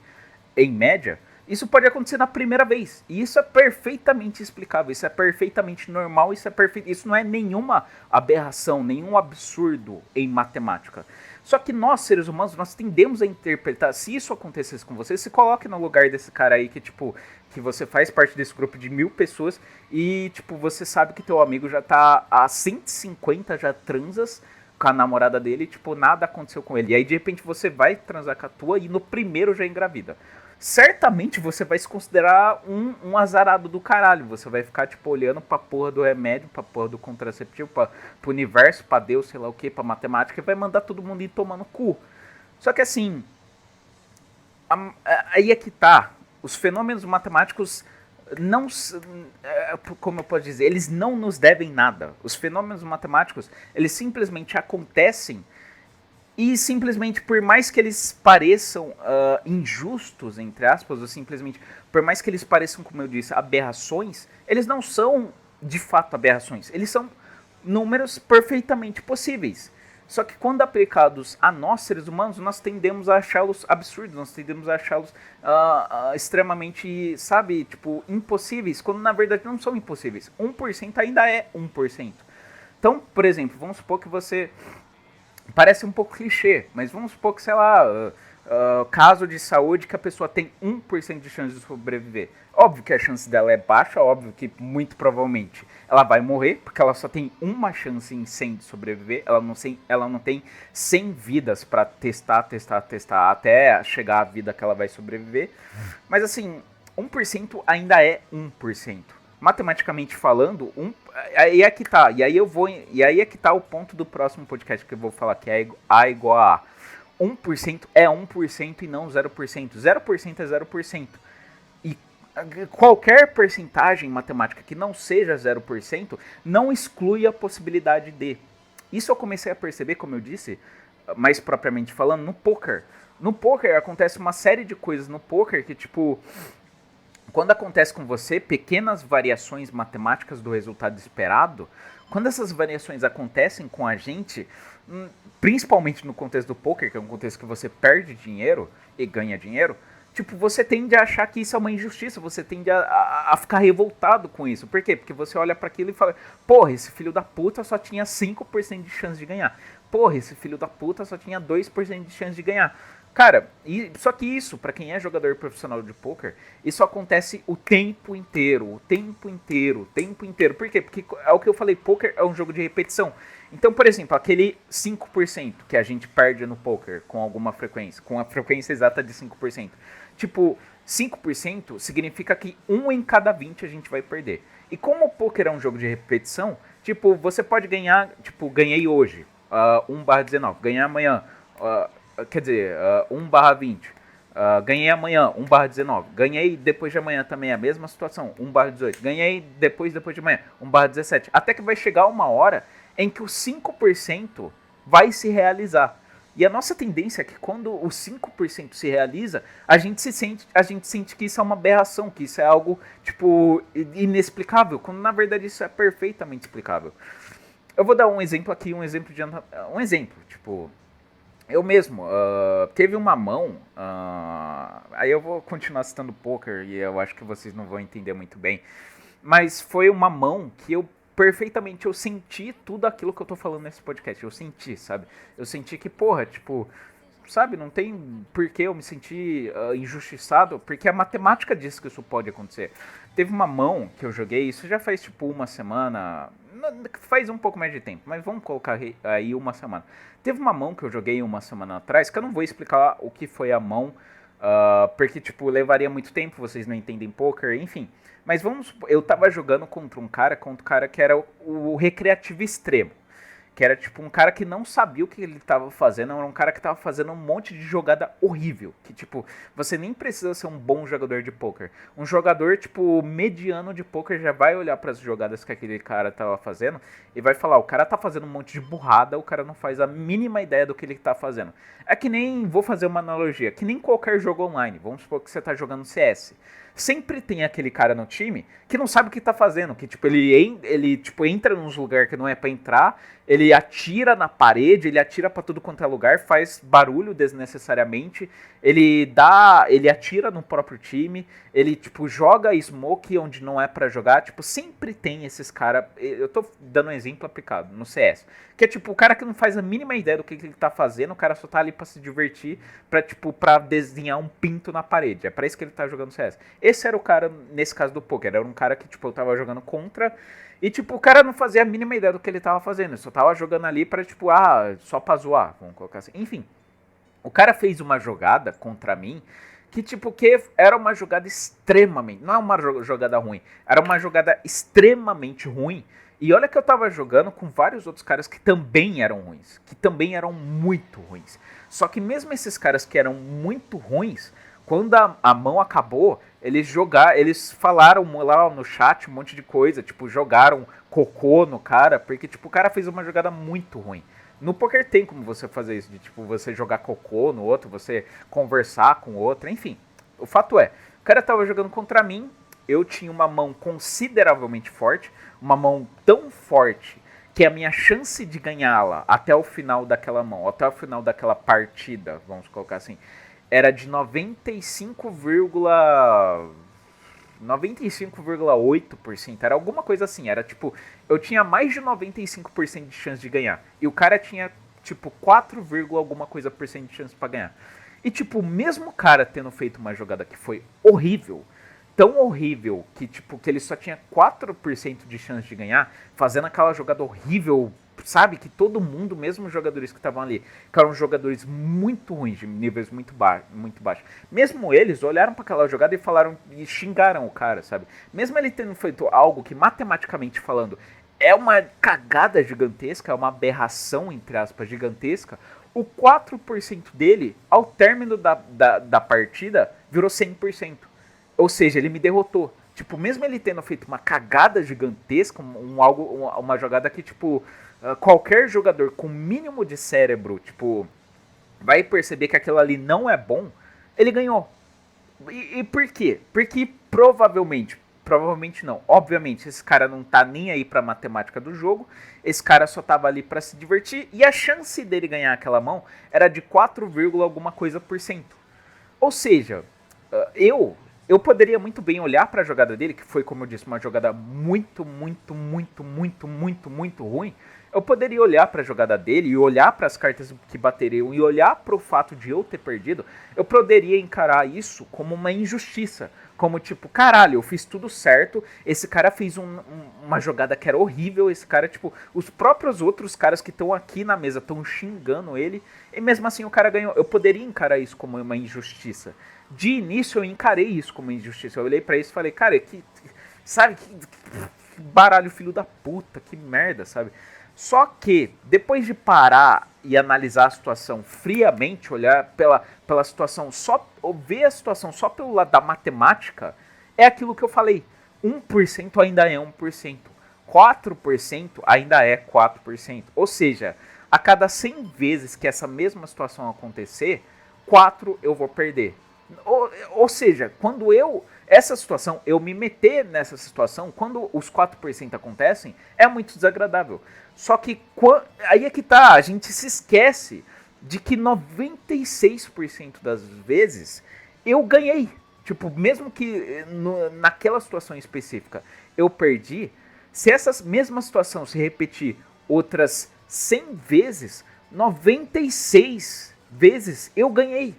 em média, isso pode acontecer na primeira vez. E isso é perfeitamente explicável, isso é perfeitamente normal, isso não é nenhuma aberração, nenhum absurdo em matemática. Só que nós, seres humanos, nós tendemos a interpretar, se isso acontecesse com você, se coloque no lugar desse cara aí que, tipo, que você faz parte desse grupo de 1000 pessoas e, tipo, você sabe que teu amigo já tá a 150 já transas com a namorada dele, tipo, nada aconteceu com ele. E aí, de repente, você vai transar com a tua e no primeiro já engravida. Certamente você vai se considerar um azarado do caralho. Você vai ficar, tipo, olhando pra porra do remédio, pra porra do contraceptivo, pro universo, pra Deus, sei lá o que, pra matemática, e vai mandar todo mundo ir tomar no cu. Só que assim, aí é que tá. Os fenômenos matemáticos não, como eu posso dizer, eles não nos devem nada. Os fenômenos matemáticos, eles simplesmente acontecem e simplesmente, por mais que eles pareçam injustos, entre aspas, ou simplesmente, por mais que eles pareçam, como eu disse, aberrações, eles não são de fato aberrações. Eles são números perfeitamente possíveis. Só que quando aplicados a nós, seres humanos, nós tendemos a achá-los absurdos, nós tendemos a achá-los extremamente, sabe, tipo, impossíveis, quando na verdade não são impossíveis. 1% ainda é 1%. Então, por exemplo, vamos supor que você... Parece um pouco clichê, mas vamos supor que, sei lá, caso de saúde que a pessoa tem 1% de chance de sobreviver. Óbvio que a chance dela é baixa, óbvio que muito provavelmente ela vai morrer, porque ela só tem uma chance em 100 de sobreviver, ela não tem 100 vidas para testar, até chegar à vida que ela vai sobreviver. Mas assim, 1% ainda é 1%. Matematicamente falando, aí é que tá. E aí é que tá o ponto do próximo podcast que eu vou falar, que é A igual a 1% é 1% e não 0%. 0% é 0%. E qualquer percentagem matemática que não seja 0% não exclui a possibilidade de. Isso eu comecei a perceber, como eu disse, mais propriamente falando, no poker. No poker acontece uma série de coisas no poker que, tipo... Quando acontece com você pequenas variações matemáticas do resultado esperado, quando essas variações acontecem com a gente, principalmente no contexto do poker, que é um contexto que você perde dinheiro e ganha dinheiro, tipo, você tende a achar que isso é uma injustiça, você tende a ficar revoltado com isso. Por quê? Porque você olha para aquilo e fala, porra, esse filho da puta só tinha 5% de chance de ganhar. Porra, esse filho da puta só tinha 2% de chance de ganhar. Cara, só que isso, pra quem é jogador profissional de poker, isso acontece o tempo inteiro. Por quê? Porque é o que eu falei, poker é um jogo de repetição. Então, por exemplo, aquele 5% que a gente perde no poker com alguma frequência, com a frequência exata de 5%. Tipo, 5% significa que 1 em cada 20 a gente vai perder. E como o poker é um jogo de repetição, tipo, você pode ganhar, tipo, ganhei hoje, 1/19, ganhei amanhã, quer dizer, 1/20. Ganhei amanhã, 1/19. Ganhei depois de amanhã também, a mesma situação, 1/18. Ganhei depois de amanhã, 1/17. Até que vai chegar uma hora em que o 5% vai se realizar. E a nossa tendência é que quando o 5% se realiza, a gente sente que isso é uma aberração, que isso é algo, tipo, inexplicável, quando na verdade isso é perfeitamente explicável. Eu vou dar um exemplo aqui, um exemplo, tipo... Eu mesmo, teve uma mão, aí eu vou continuar citando poker e eu acho que vocês não vão entender muito bem, mas foi uma mão que eu senti tudo aquilo que eu tô falando nesse podcast, eu senti, sabe? Eu senti que, porra, tipo, sabe, não tem por que eu me sentir injustiçado, porque a matemática diz que isso pode acontecer. Teve uma mão que eu joguei, isso já faz tipo uma semana, faz um pouco mais de tempo, mas vamos colocar aí uma semana. Teve uma mão que eu joguei uma semana atrás, que eu não vou explicar o que foi a mão, porque tipo, levaria muito tempo, vocês não entendem poker, enfim. Mas eu tava jogando contra um cara que era o recreativo extremo. Que era tipo um cara que não sabia o que ele tava fazendo, era um cara que tava fazendo um monte de jogada horrível. Que tipo, você nem precisa ser um bom jogador de poker. Um jogador, tipo, mediano de poker já vai olhar para as jogadas que aquele cara tava fazendo e vai falar, o cara tá fazendo um monte de burrada, o cara não faz a mínima ideia do que ele tá fazendo. É que nem, vou fazer uma analogia, que nem qualquer jogo online, vamos supor que você tá jogando CS. Sempre tem aquele cara no time que não sabe o que tá fazendo, que tipo, ele tipo, entra nos lugares que não é pra entrar, ele atira na parede, ele atira pra tudo quanto é lugar, faz barulho desnecessariamente, ele atira no próprio time, ele tipo, joga smoke onde não é pra jogar, tipo, sempre tem esses caras, eu tô dando um exemplo aplicado no CS, que é tipo, o cara que não faz a mínima ideia do que ele tá fazendo, o cara só tá ali pra se divertir, pra tipo, pra desenhar um pinto na parede, é pra isso que ele tá jogando CS. esse era o cara, nesse caso do poker, era um cara que, tipo, eu tava jogando contra e, tipo, o cara não fazia a mínima ideia do que ele tava fazendo, ele só tava jogando ali pra, tipo, só pra zoar, vamos colocar assim. Enfim, o cara fez uma jogada contra mim que, tipo, que era uma jogada extremamente, não é uma jogada ruim, era uma jogada extremamente ruim. E olha que eu tava jogando com vários outros caras que também eram ruins, que também eram muito ruins. Só que mesmo esses caras que eram muito ruins, quando a mão acabou, eles falaram lá no chat um monte de coisa, tipo, jogaram cocô no cara, porque tipo, o cara fez uma jogada muito ruim. No poker tem como você fazer isso, de tipo, você jogar cocô no outro, você conversar com o outro, enfim. O fato é, o cara tava jogando contra mim, eu tinha uma mão consideravelmente forte, uma mão tão forte que a minha chance de ganhá-la até o final daquela mão, até o final daquela partida, vamos colocar assim, era de 95,8%, era alguma coisa assim, era tipo, eu tinha mais de 95% de chance de ganhar, e o cara tinha tipo 4, alguma coisa por cento de chance pra ganhar. E tipo, mesmo o cara tendo feito uma jogada que foi horrível, tão horrível que tipo que ele só tinha 4% de chance de ganhar, fazendo aquela jogada horrível, sabe, que todo mundo, mesmo os jogadores que estavam ali, que eram jogadores muito ruins, de níveis muito baixos, mesmo eles olharam para aquela jogada e falaram e xingaram o cara, sabe? Mesmo ele tendo feito algo que matematicamente falando é uma cagada gigantesca, é uma aberração entre aspas gigantesca, o 4% dele, ao término da partida, virou 100%. Ou seja, ele me derrotou. Tipo, mesmo ele tendo feito uma cagada gigantesca, uma jogada que, tipo, qualquer jogador com mínimo de cérebro, tipo, vai perceber que aquilo ali não é bom, ele ganhou. E por quê? Porque provavelmente não, obviamente, esse cara não tá nem aí pra matemática do jogo, esse cara só tava ali pra se divertir, e a chance dele ganhar aquela mão era de 4, alguma coisa por cento. Ou seja, eu poderia muito bem olhar para a jogada dele, que foi, como eu disse, uma jogada muito ruim. Eu poderia olhar para a jogada dele e olhar para as cartas que bateriam e olhar para o fato de eu ter perdido. Eu poderia encarar isso como uma injustiça. Como tipo, caralho, eu fiz tudo certo, esse cara fez uma jogada que era horrível, esse cara, tipo, os próprios outros caras que estão aqui na mesa estão xingando ele, e mesmo assim o cara ganhou. Eu poderia encarar isso como uma injustiça. De início eu encarei isso como injustiça. Eu olhei pra isso e falei, cara, sabe, que baralho filho da puta, que merda, sabe? Só que, depois de parar e analisar a situação friamente, olhar pela situação, ver a situação só pelo lado da matemática, é aquilo que eu falei. 1% ainda é 1%. 4% ainda é 4%. Ou seja, a cada 100 vezes que essa mesma situação acontecer, 4 eu vou perder. Ou seja, quando eu me meter nessa situação, quando os 4% acontecem, é muito desagradável. Só que aí é que tá, a gente se esquece de que 96% das vezes eu ganhei. Tipo, mesmo que naquela situação específica eu perdi, se essa mesma situação se repetir outras 100 vezes, 96 vezes eu ganhei.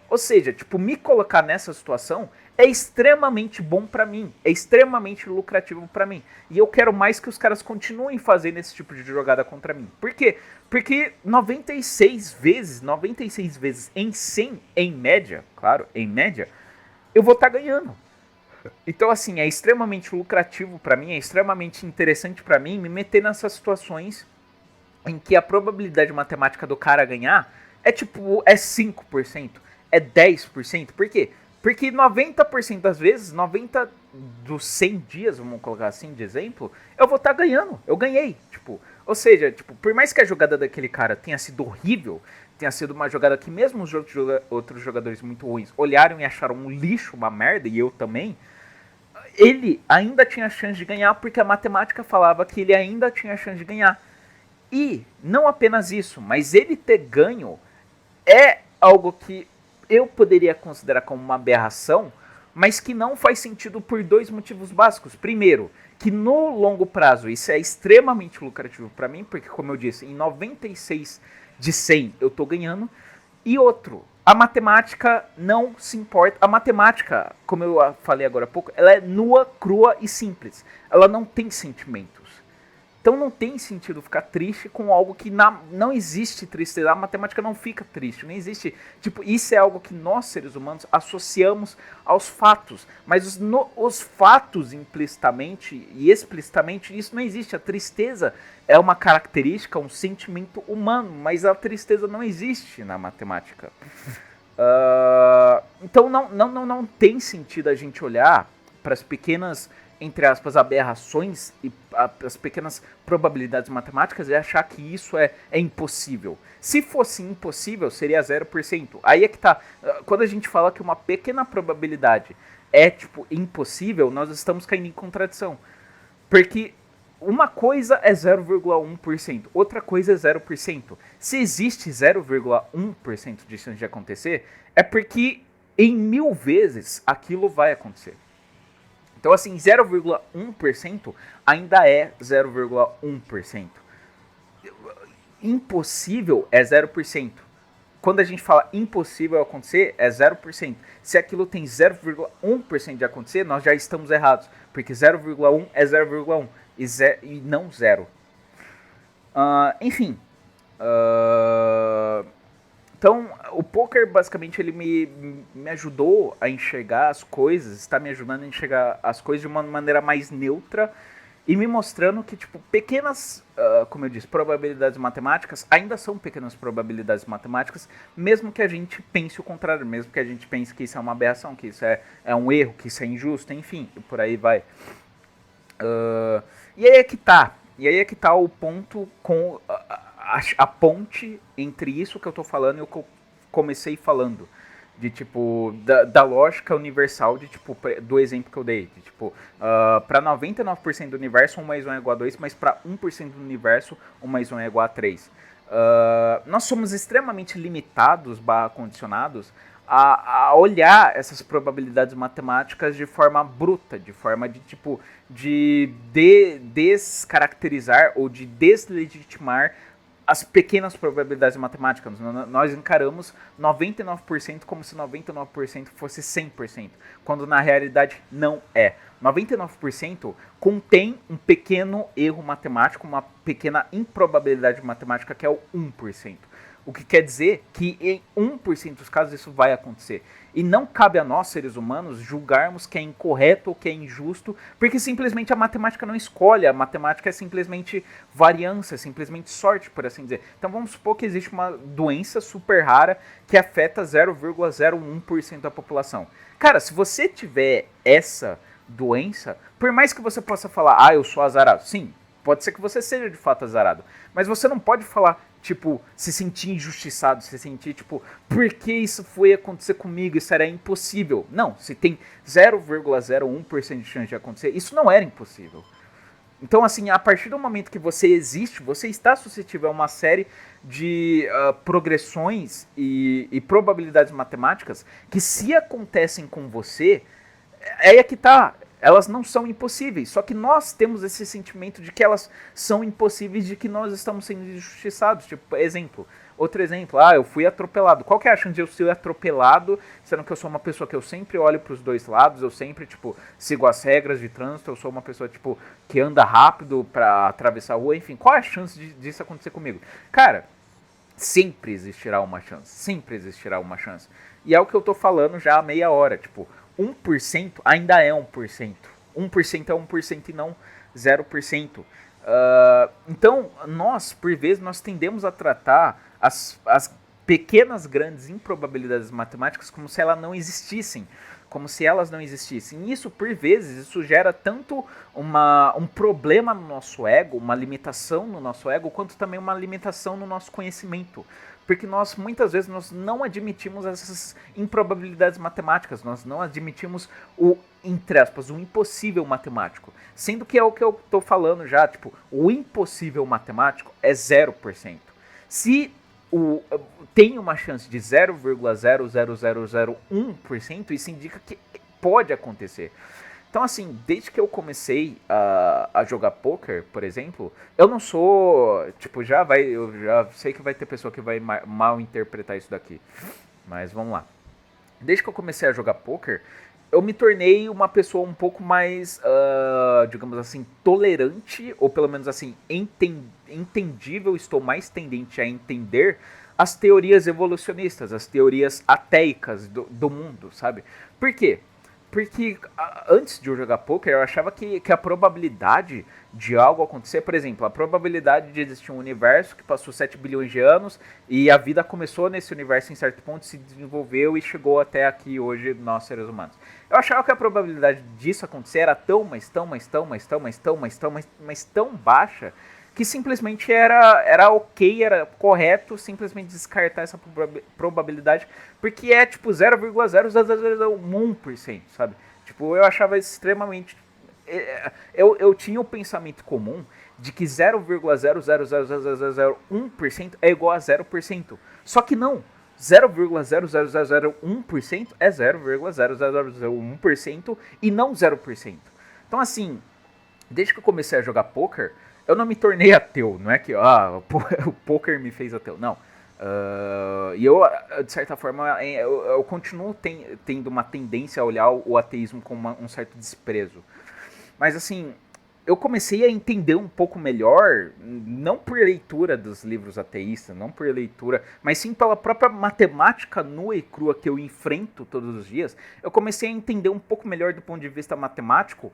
Ou seja, tipo, me colocar nessa situação é extremamente bom pra mim, é extremamente lucrativo pra mim. E eu quero mais que os caras continuem fazendo esse tipo de jogada contra mim. Por quê? Porque 96 vezes em 100, em média, claro, em média, eu vou estar ganhando. Então, assim, é extremamente lucrativo pra mim, é extremamente interessante pra mim me meter nessas situações em que a probabilidade matemática do cara ganhar é tipo, é 5%. É 10%. Por quê? Porque 90% das vezes, 90 dos 100 dias, vamos colocar assim de exemplo, eu vou estar ganhando. Eu ganhei. Tipo, ou seja, tipo, por mais que a jogada daquele cara tenha sido horrível, tenha sido uma jogada que mesmo os outros jogadores muito ruins olharam e acharam um lixo, uma merda, e eu também, ele ainda tinha chance de ganhar porque a matemática falava que ele ainda tinha chance de ganhar. E não apenas isso, mas ele ter ganho é algo que eu poderia considerar como uma aberração, mas que não faz sentido por dois motivos básicos. Primeiro, que no longo prazo isso é extremamente lucrativo para mim, porque como eu disse, em 96 de 100 eu tô ganhando. E outro, A matemática não se importa. A matemática, como eu falei agora há pouco, ela é nua, crua e simples. Ela não tem sentimentos. Então não tem sentido ficar triste com algo que não existe tristeza. A matemática não fica triste, não existe. Tipo, isso é algo que nós, seres humanos, associamos aos fatos. Mas os fatos, implicitamente e explicitamente, isso não existe. A tristeza é uma característica, um sentimento humano, mas a tristeza não existe na matemática. Então não tem sentido a gente olhar para as pequenas, entre aspas, aberrações e as pequenas probabilidades matemáticas e achar que isso é impossível. Se fosse impossível, seria 0%. Aí é que tá. Quando a gente fala que uma pequena probabilidade é, tipo, impossível, nós estamos caindo em contradição. Porque uma coisa é 0,1%, outra coisa é 0%. Se existe 0,1% de chance de acontecer, é porque em 1000 vezes aquilo vai acontecer. Então, assim, 0,1% ainda é 0,1%. Impossível é 0%. Quando a gente fala impossível acontecer, é 0%. Se aquilo tem 0,1% de acontecer, nós já estamos errados. Porque 0,1 é 0,1 e não 0. Enfim. Então, o poker, basicamente, ele me ajudou a enxergar as coisas, está me ajudando a enxergar as coisas de uma maneira mais neutra e me mostrando que, tipo, pequenas, como eu disse, probabilidades matemáticas ainda são pequenas probabilidades matemáticas, mesmo que a gente pense o contrário, mesmo que a gente pense que isso é uma aberração, que isso é um erro, que isso é injusto, enfim, por aí vai. E aí é que tá o ponto com a ponte entre isso que eu tô falando e o que eu comecei falando. De tipo, da lógica universal de tipo, do exemplo que eu dei. De, tipo, para 99% do universo, 1 mais 1 é igual a 2, mas para 1% do universo, 1 mais 1 é igual a 3. Nós somos extremamente limitados, condicionados, a olhar essas probabilidades matemáticas de forma bruta, de forma de tipo de descaracterizar ou de deslegitimar as pequenas probabilidades matemáticas. Nós encaramos 99% como se 99% fosse 100%, quando na realidade não é. 99% contém um pequeno erro matemático, uma pequena improbabilidade matemática que é o 1%. O que quer dizer que em 1% dos casos isso vai acontecer. E não cabe a nós, seres humanos, julgarmos que é incorreto ou que é injusto, porque simplesmente a matemática não escolhe, a matemática é simplesmente variância, é simplesmente sorte, por assim dizer. Então vamos supor que existe uma doença super rara que afeta 0,01% da população. Cara, se você tiver essa doença, por mais que você possa falar, eu sou azarado, sim, pode ser que você seja de fato azarado, mas você não pode falar, tipo, se sentir injustiçado, se sentir, tipo, por que isso foi acontecer comigo, isso era impossível. Não, se tem 0,01% de chance de acontecer, isso não era impossível. Então, assim, a partir do momento que você existe, você está suscetível a uma série de progressões e probabilidades matemáticas que, se acontecem com você, é que tá. Elas não são impossíveis, só que nós temos esse sentimento de que elas são impossíveis, de que nós estamos sendo injustiçados. Tipo, outro exemplo, eu fui atropelado. Qual que é a chance de eu ser atropelado, sendo que eu sou uma pessoa que eu sempre olho para os dois lados, eu sempre, tipo, sigo as regras de trânsito, eu sou uma pessoa, tipo, que anda rápido para atravessar a rua, enfim, qual é a chance disso acontecer comigo? Cara, sempre existirá uma chance, sempre existirá uma chance. E é o que eu tô falando já há meia hora, tipo, 1% ainda é 1%. 1% é 1% e não 0%. Então, nós, por vezes, nós tendemos a tratar as pequenas, grandes improbabilidades matemáticas como se elas não existissem. Como se elas não existissem. E isso, por vezes, isso gera tanto um problema no nosso ego, uma limitação no nosso ego, quanto também uma limitação no nosso conhecimento. Porque nós, muitas vezes, nós não admitimos essas improbabilidades matemáticas, nós não admitimos o, entre aspas, o impossível matemático. Sendo que é o que eu estou falando já, tipo, o impossível matemático é 0%. Se tem uma chance de 0,00001%, isso indica que pode acontecer. Então, assim, desde que eu comecei a jogar poker, por exemplo, eu não sou, tipo, eu já sei que vai ter pessoa que vai mal interpretar isso daqui. Mas vamos lá. Desde que eu comecei a jogar poker, eu me tornei uma pessoa um pouco mais, digamos assim, tolerante, ou pelo menos assim, entendível, estou mais tendente a entender as teorias evolucionistas, as teorias ateicas do mundo, sabe? Por quê? Porque antes de eu jogar poker, eu achava que a probabilidade de algo acontecer, por exemplo, a probabilidade de existir um universo que passou 7 bilhões de anos e a vida começou nesse universo em certo ponto, se desenvolveu e chegou até aqui hoje, nós seres humanos. Eu achava que a probabilidade disso acontecer era mas tão baixa que simplesmente era ok, era correto simplesmente descartar essa probabilidade, porque é tipo 0,0001%, sabe? Tipo, eu achava extremamente... Eu tinha o pensamento comum de que 0,00001% é igual a 0%. Só que não. 0,00001% é 0,0001% e não 0%. Então, assim, desde que eu comecei a jogar poker, eu não me tornei ateu. Não é que o poker me fez ateu. Não. E eu, de certa forma, eu continuo tendo uma tendência a olhar o ateísmo com um certo desprezo. Mas assim, eu comecei a entender um pouco melhor, não por leitura dos livros ateístas, não por leitura, mas sim pela própria matemática nua e crua que eu enfrento todos os dias. Eu comecei a entender um pouco melhor do ponto de vista matemático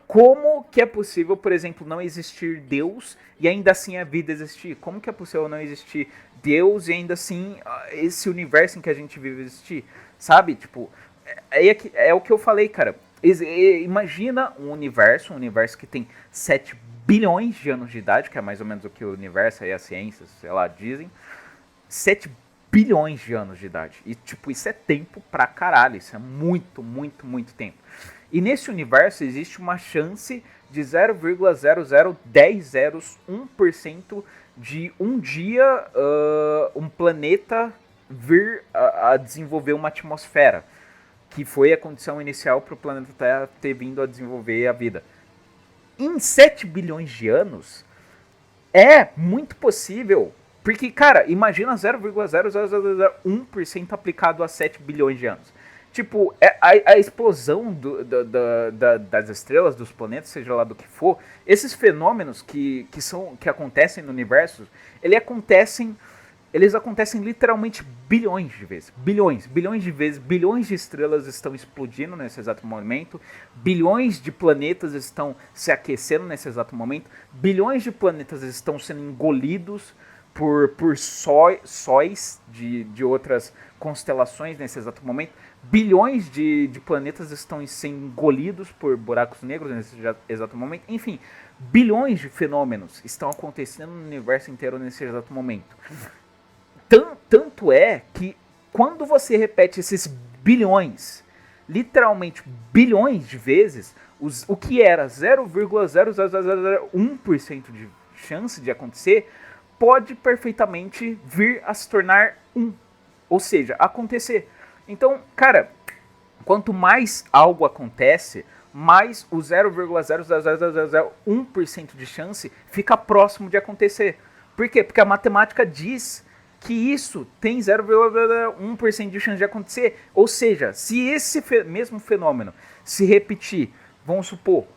como que é possível, por exemplo, não existir Deus e ainda assim a vida existir. Como que é possível não existir Deus e ainda assim esse universo em que a gente vive existir, sabe? Tipo, é o que eu falei, cara. Imagina um universo que tem 7 bilhões de anos de idade, que é mais ou menos o que o universo e as ciências, sei lá, dizem. 7 bilhões de anos de idade. E, tipo, isso é tempo pra caralho. Isso é muito, muito, muito tempo. E nesse universo existe uma chance de 0,001001% de um dia um planeta vir a desenvolver uma atmosfera, que foi a condição inicial para o planeta Terra ter vindo a desenvolver a vida. Em 7 bilhões de anos, é muito possível, porque, cara, imagina 0,0001% aplicado a 7 bilhões de anos. Tipo, a explosão das estrelas, dos planetas, seja lá do que for, esses fenômenos que acontecem no universo, eles acontecem literalmente bilhões de vezes. Bilhões de vezes. Bilhões de estrelas estão explodindo nesse exato momento. Bilhões de planetas estão se aquecendo nesse exato momento. Bilhões de planetas estão sendo engolidos por sóis de outras constelações nesse exato momento. Bilhões de planetas estão sendo engolidos por buracos negros nesse exato momento. Enfim, bilhões de fenômenos estão acontecendo no universo inteiro nesse exato momento. Tanto é que quando você repete esses bilhões, literalmente bilhões de vezes, o que era 0,0001% de chance de acontecer, pode perfeitamente vir a se tornar 1. Ou seja, acontecer. Então, cara, quanto mais algo acontece, mais o 0,00001% de chance fica próximo de acontecer. Por quê? Porque a matemática diz que isso tem 0,1% de chance de acontecer. Ou seja, se esse mesmo fenômeno se repetir, vamos supor,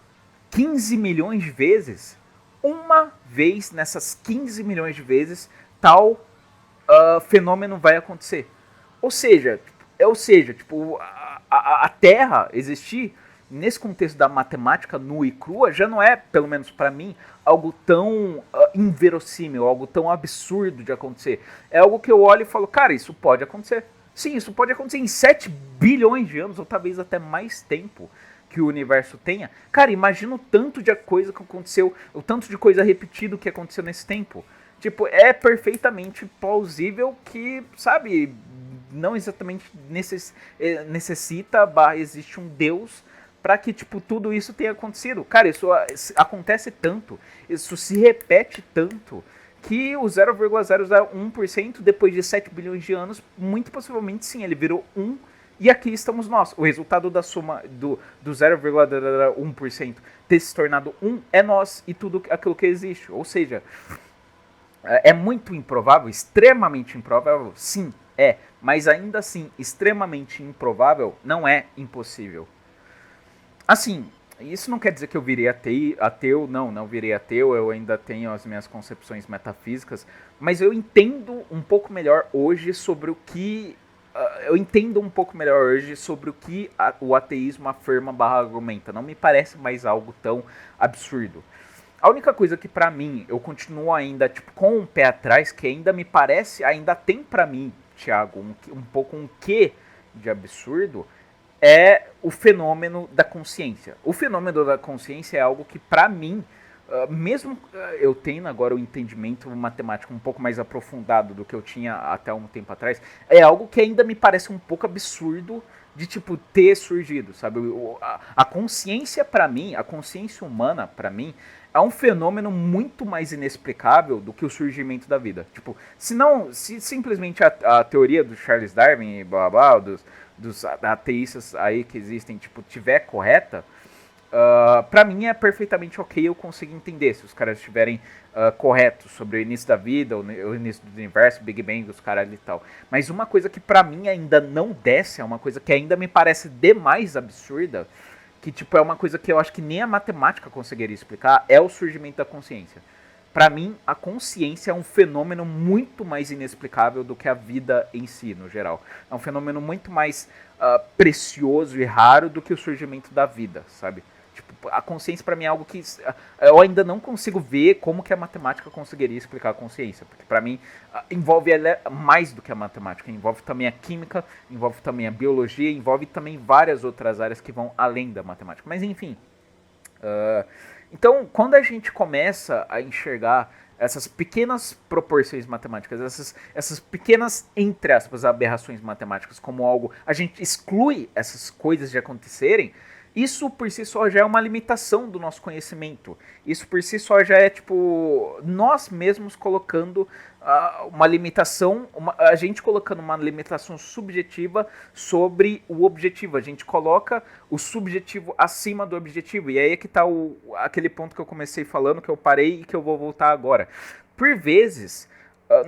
15 milhões de vezes, uma vez nessas 15 milhões de vezes, tal fenômeno vai acontecer. Ou seja, tipo, a Terra existir nesse contexto da matemática nua e crua, já não é, pelo menos para mim, algo tão inverossímil, algo tão absurdo de acontecer. É algo que eu olho e falo, cara, isso pode acontecer. Sim, isso pode acontecer em 7 bilhões de anos, ou talvez até mais tempo que o universo tenha. Cara, imagina o tanto de coisa que aconteceu, o tanto de coisa repetida que aconteceu nesse tempo. Tipo, é perfeitamente plausível que, sabe, não exatamente necessita, existe um Deus para que, tipo, tudo isso tenha acontecido. Cara, isso acontece tanto, isso se repete tanto, que o 0,001% depois de 7 bilhões de anos, muito possivelmente sim, ele virou 1, e aqui estamos nós. O resultado da soma do 0,1% ter se tornado 1 é nós e tudo aquilo que existe. Ou seja, é muito improvável, extremamente improvável, sim, mas ainda assim, extremamente improvável, não é impossível. Assim, isso não quer dizer que eu virei ateu, não virei ateu, eu ainda tenho as minhas concepções metafísicas, mas eu entendo um pouco melhor hoje sobre o que. Eu entendo um pouco melhor hoje sobre o que o ateísmo afirma barra argumenta. Não me parece mais algo tão absurdo. A única coisa que pra mim, eu continuo ainda tipo, com um pé atrás, que ainda me parece, ainda tem pra mim, Thiago, um pouco um quê de absurdo, é o fenômeno da consciência. O fenômeno da consciência é algo que, para mim, mesmo eu tendo agora o entendimento matemático um pouco mais aprofundado do que eu tinha até um tempo atrás, é algo que ainda me parece um pouco absurdo de tipo ter surgido, sabe? A consciência para mim, a consciência humana para mim é um fenômeno muito mais inexplicável do que o surgimento da vida. Tipo, se simplesmente a teoria do Charles Darwin e blá blá, dos ateístas aí que existem, tipo, tiver correta, pra mim é perfeitamente ok eu conseguir entender se os caras estiverem corretos sobre o início da vida, o início do universo, Big Bang, os caras e tal. Mas uma coisa que pra mim ainda não desce, é uma coisa que ainda me parece demais absurda, que tipo é uma coisa que eu acho que nem a matemática conseguiria explicar, é o surgimento da consciência. Pra mim, a consciência é um fenômeno muito mais inexplicável do que a vida em si, no geral. É um fenômeno muito mais precioso e raro do que o surgimento da vida, sabe? Tipo, a consciência pra mim é algo que eu ainda não consigo ver como que a matemática conseguiria explicar a consciência, porque pra mim envolve mais do que a matemática, envolve também a química, envolve também a biologia, envolve também várias outras áreas que vão além da matemática. Mas enfim, então quando a gente começa a enxergar essas pequenas proporções matemáticas, essas pequenas, entre aspas, aberrações matemáticas como algo, a gente exclui essas coisas de acontecerem, isso por si só já é uma limitação do nosso conhecimento. Isso por si só já é tipo nós mesmos colocando uma limitação, a gente colocando uma limitação subjetiva sobre o objetivo. A gente coloca o subjetivo acima do objetivo. E aí é que tá aquele ponto que eu comecei falando, que eu parei e que eu vou voltar agora. Por vezes,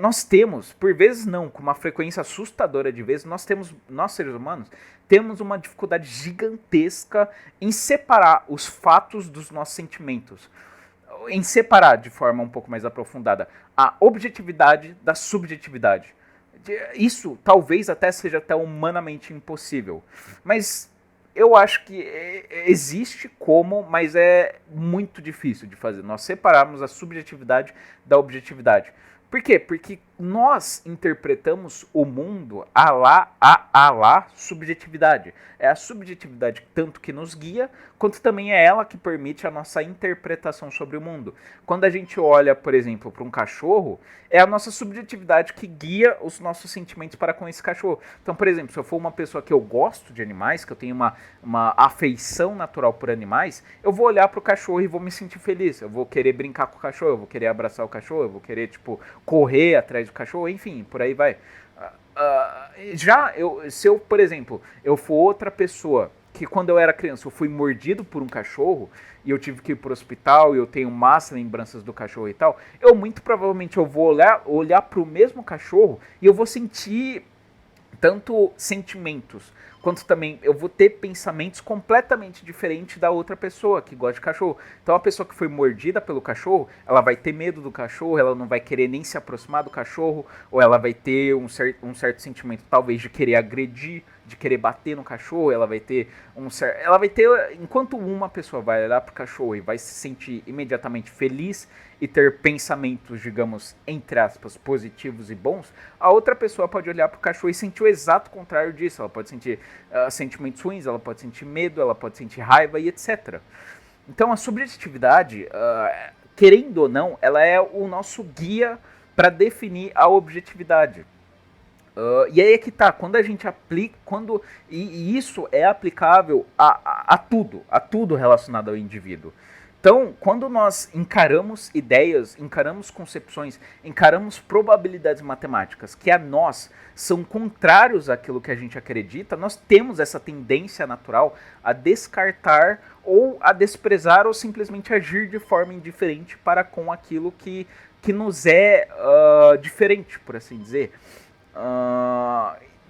nós temos, por vezes não, com uma frequência assustadora de vezes, nós seres humanos, temos uma dificuldade gigantesca em separar os fatos dos nossos sentimentos. Em separar de forma um pouco mais aprofundada a objetividade da subjetividade. Isso talvez até seja até humanamente impossível. Mas eu acho que existe como, mas é muito difícil de fazer. Nós separarmos a subjetividade da objetividade. Por quê? Porque nós interpretamos o mundo a lá subjetividade. É a subjetividade tanto que nos guia, quanto também é ela que permite a nossa interpretação sobre o mundo. Quando a gente olha, por exemplo, para um cachorro, é a nossa subjetividade que guia os nossos sentimentos para com esse cachorro. Então, por exemplo, se eu for uma pessoa que eu gosto de animais, que eu tenho uma afeição natural por animais, eu vou olhar para o cachorro e vou me sentir feliz. Eu vou querer brincar com o cachorro, eu vou querer abraçar o cachorro, eu vou querer, tipo, correr atrás do cachorro, enfim, por aí vai. Se eu, por exemplo, eu for outra pessoa que quando eu era criança eu fui mordido por um cachorro e eu tive que ir pro hospital e eu tenho más lembranças do cachorro e tal, eu muito provavelmente eu vou olhar pro mesmo cachorro e eu vou sentir tanto sentimentos, quanto também eu vou ter pensamentos completamente diferentes da outra pessoa que gosta de cachorro. Então a pessoa que foi mordida pelo cachorro, ela vai ter medo do cachorro, ela não vai querer nem se aproximar do cachorro, ou ela vai ter um certo sentimento talvez de querer agredir, de querer bater no cachorro, ela vai ter enquanto uma pessoa vai olhar pro cachorro e vai se sentir imediatamente feliz e ter pensamentos, digamos, entre aspas, positivos e bons, a outra pessoa pode olhar pro cachorro e sentir o exato contrário disso. Ela pode sentir sentimentos ruins, ela pode sentir medo, ela pode sentir raiva e etc. Então a subjetividade, querendo ou não, ela é o nosso guia para definir a objetividade. E aí é que tá, quando a gente aplica, e isso é aplicável a tudo relacionado ao indivíduo. Então, quando nós encaramos ideias, encaramos concepções, encaramos probabilidades matemáticas que a nós são contrários àquilo que a gente acredita, nós temos essa tendência natural a descartar ou a desprezar ou simplesmente agir de forma indiferente para com aquilo que nos é diferente, por assim dizer.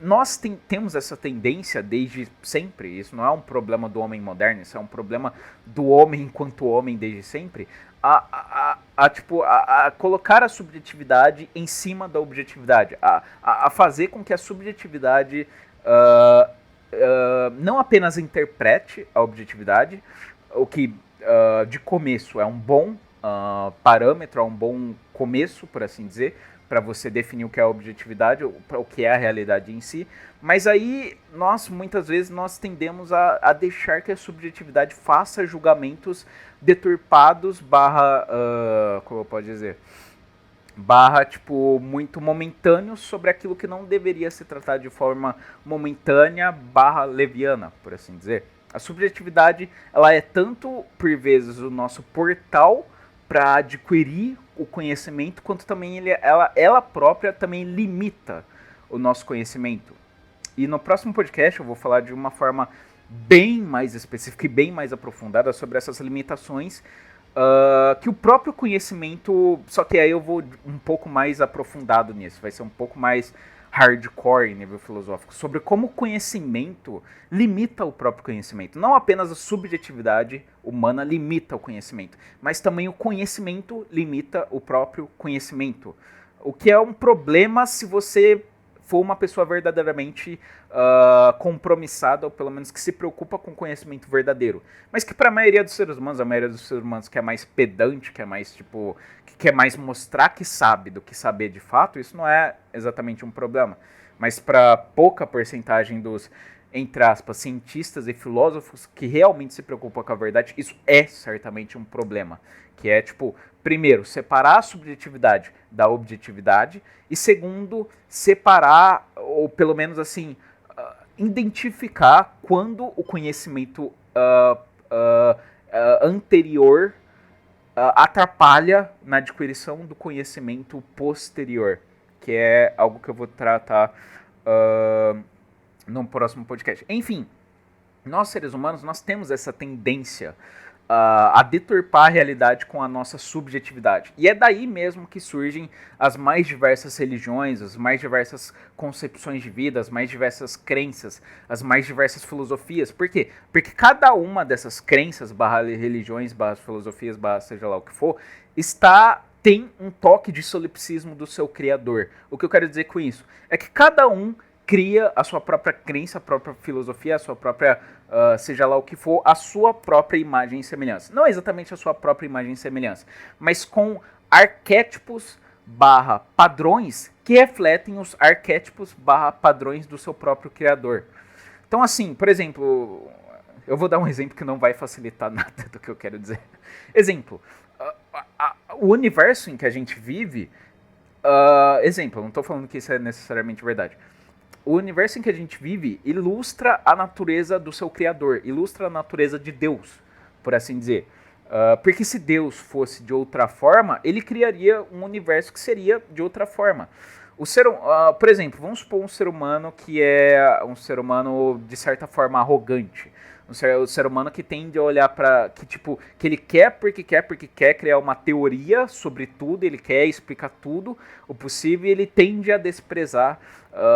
Nós temos essa tendência desde sempre, isso não é um problema do homem moderno, isso é um problema do homem enquanto homem desde sempre, a colocar a subjetividade em cima da objetividade, a fazer com que a subjetividade não apenas interprete a objetividade, o que de começo é um bom parâmetro, é um bom começo, por assim dizer, para você definir o que é a objetividade, o que é a realidade em si, mas aí muitas vezes nós tendemos a deixar que a subjetividade faça julgamentos deturpados como eu posso dizer, muito momentâneos sobre aquilo que não deveria se tratar de forma momentânea leviana, por assim dizer. A subjetividade, ela é tanto, por vezes, o nosso portal para adquirir o conhecimento, quanto também ela própria também limita o nosso conhecimento. E no próximo podcast eu vou falar de uma forma bem mais específica e bem mais aprofundada sobre essas limitações que o próprio conhecimento, só que aí eu vou um pouco mais aprofundado nisso, vai ser um pouco mais hardcore em nível filosófico, sobre como o conhecimento limita o próprio conhecimento. Não apenas a subjetividade humana limita o conhecimento, mas também o conhecimento limita o próprio conhecimento. O que é um problema se você for uma pessoa verdadeiramente compromissada, ou pelo menos que se preocupa com conhecimento verdadeiro. Mas que para a maioria dos seres humanos, que é mais pedante, que quer mais mostrar que sabe do que saber de fato, isso não é exatamente um problema. Mas para pouca porcentagem dos, entre aspas, cientistas e filósofos que realmente se preocupam com a verdade, isso é certamente um problema. Que é, primeiro, separar a subjetividade da objetividade, e segundo, separar, ou pelo menos assim, identificar quando o conhecimento anterior atrapalha na adquisição do conhecimento posterior, que é algo que eu vou tratar no próximo podcast. Enfim, nós seres humanos, nós temos essa tendência a deturpar a realidade com a nossa subjetividade. E é daí mesmo que surgem as mais diversas religiões, as mais diversas concepções de vida, as mais diversas crenças, as mais diversas filosofias. Por quê? Porque cada uma dessas crenças, religiões, filosofias, seja lá o que for, tem um toque de solipsismo do seu criador. O que eu quero dizer com isso? É que cada um cria a sua própria crença, a própria filosofia, a sua própria, seja lá o que for, a sua própria imagem e semelhança. Não exatamente a sua própria imagem e semelhança, mas com arquétipos padrões que refletem os arquétipos padrões do seu próprio criador. Então, assim, por exemplo, eu vou dar um exemplo que não vai facilitar nada do que eu quero dizer. Exemplo, o universo em que a gente vive, exemplo, eu não estou falando que isso é necessariamente verdade. O universo em que a gente vive ilustra a natureza do seu criador, ilustra a natureza de Deus, por assim dizer. Porque se Deus fosse de outra forma, ele criaria um universo que seria de outra forma. Por exemplo, vamos supor um ser humano que é um ser humano de certa forma arrogante. Um ser humano que tende a olhar para que ele quer porque quer criar uma teoria sobre tudo, ele quer explicar tudo o possível, e ele tende a desprezar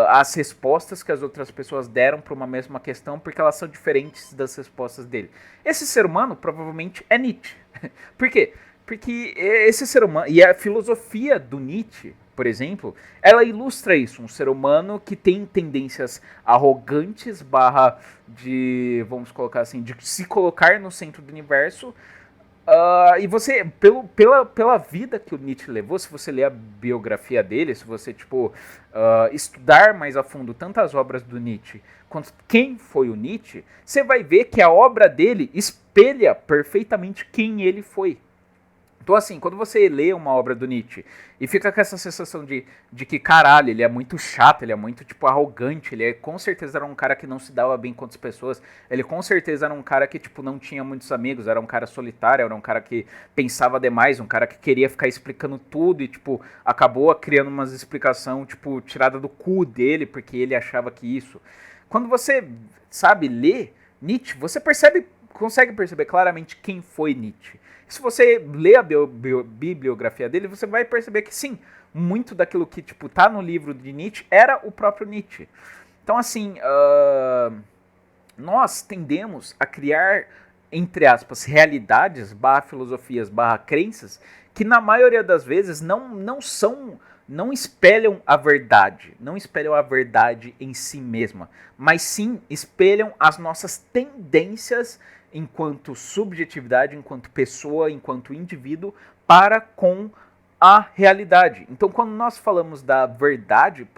as respostas que as outras pessoas deram para uma mesma questão, porque elas são diferentes das respostas dele. Esse ser humano provavelmente é Nietzsche. Por quê? Porque esse ser humano, e a filosofia do Nietzsche, por exemplo, ela ilustra isso, um ser humano que tem tendências arrogantes vamos colocar assim, de se colocar no centro do universo. E você, pela vida que o Nietzsche levou, se você ler a biografia dele, se você estudar mais a fundo tanto as obras do Nietzsche quanto quem foi o Nietzsche, você vai ver que a obra dele espelha perfeitamente quem ele foi. Então, assim, quando você lê uma obra do Nietzsche e fica com essa sensação de que, caralho, ele é muito chato, ele é muito, arrogante, com certeza era um cara que não se dava bem com outras pessoas, ele com certeza era um cara que, não tinha muitos amigos, era um cara solitário, era um cara que pensava demais, um cara que queria ficar explicando tudo e, acabou criando umas explicações, tirada do cu dele, porque ele achava que isso. Quando você, lê Nietzsche, você consegue perceber claramente quem foi Nietzsche. Se você lê a bibliografia dele, você vai perceber que sim, muito daquilo que, tipo, tá no livro de Nietzsche era o próprio Nietzsche. Então, assim, nós tendemos a criar, entre aspas, realidades, barra filosofias, barra crenças, que na maioria das vezes não espelham a verdade, não espelham a verdade em si mesma, mas sim espelham as nossas tendências enquanto subjetividade, enquanto pessoa, enquanto indivíduo, para com a realidade. Então, quando nós falamos da verdade,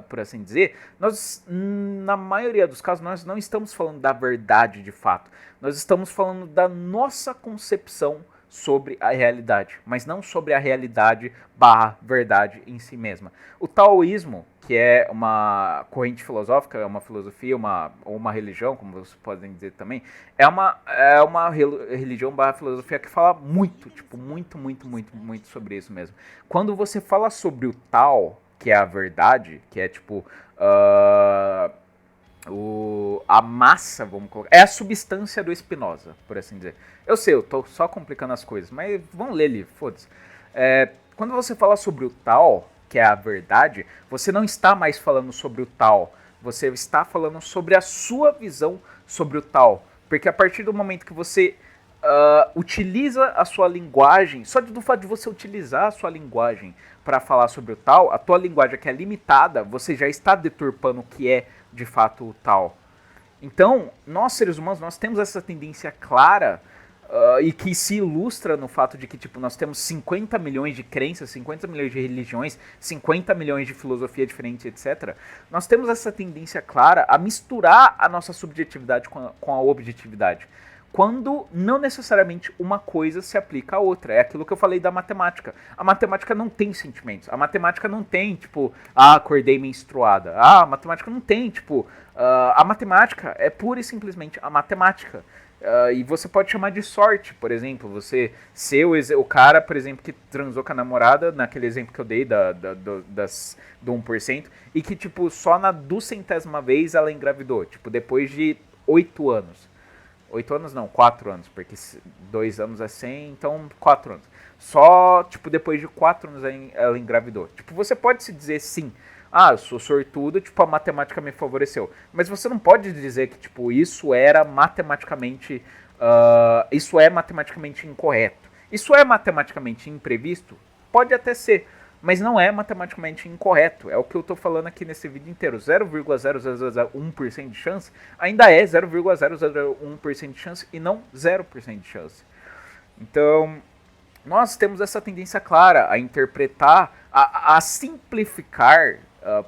por assim dizer, nós, na maioria dos casos, nós não estamos falando da verdade de fato. Nós estamos falando da nossa concepção sobre a realidade, mas não sobre a realidade barra verdade em si mesma. O taoísmo, que é uma corrente filosófica, é uma filosofia, ou uma religião, como vocês podem dizer também, é uma religião barra filosofia que fala muito, tipo, muito sobre isso mesmo. Quando você fala sobre o Tao, que é a verdade, que é tipo a massa, vamos colocar, é a substância do Spinoza, por assim dizer. Eu sei, eu tô só complicando as coisas, mas vamos ler ali, foda-se. Quando você fala sobre o Tao, que é a verdade, você não está mais falando sobre o Tao, você está falando sobre a sua visão sobre o Tao. Porque a partir do momento que você utiliza a sua linguagem, só do fato de você utilizar a sua linguagem para falar sobre o Tao, a tua linguagem que é limitada, você já está deturpando o que é de fato o Tao. Então, nós seres humanos, nós temos essa tendência clara e que se ilustra no fato de que tipo, nós temos 50 milhões de crenças, 50 milhões de religiões, 50 milhões de filosofia diferentes, etc. Nós temos essa tendência clara a misturar a nossa subjetividade com a objetividade, quando não necessariamente uma coisa se aplica à outra. É aquilo que eu falei da matemática. A matemática não tem sentimentos. A matemática não tem, tipo, acordei menstruada. A matemática não tem, tipo, a matemática é pura e simplesmente a matemática. E você pode chamar de sorte, por exemplo, você ser o cara, por exemplo, que transou com a namorada, naquele exemplo que eu dei do 1%, e que, tipo, só na 200ª vez ela engravidou, tipo, depois de 8 anos. 8 anos não, 4 anos, porque 2 anos é 100, então 4 anos. Só, tipo, depois de 4 anos ela engravidou. Tipo, você pode se dizer sim, eu sou sortudo, tipo, a matemática me favoreceu. Mas você não pode dizer que, tipo, isso é matematicamente incorreto. Isso é matematicamente imprevisto? Pode até ser, mas não é matematicamente incorreto. É o que eu estou falando aqui nesse vídeo inteiro. 0,0001% de chance ainda é 0,001% de chance e não 0% de chance. Então, nós temos essa tendência clara a interpretar, a simplificar,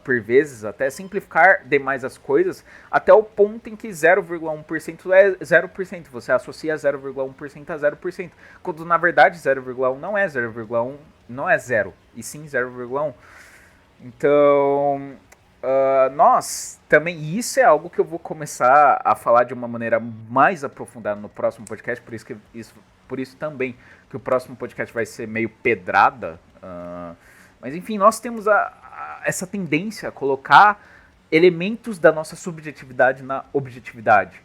por vezes, até simplificar demais as coisas, até o ponto em que 0,1% é 0%. Você associa 0,1% a 0%, quando na verdade 0,1 não é 0,1, não é 0, e sim 0,1. Então, nós também, e isso é algo que eu vou começar a falar de uma maneira mais aprofundada no próximo podcast, por isso também que o próximo podcast vai ser meio pedrada, mas enfim, nós temos essa tendência a colocar elementos da nossa subjetividade na objetividade.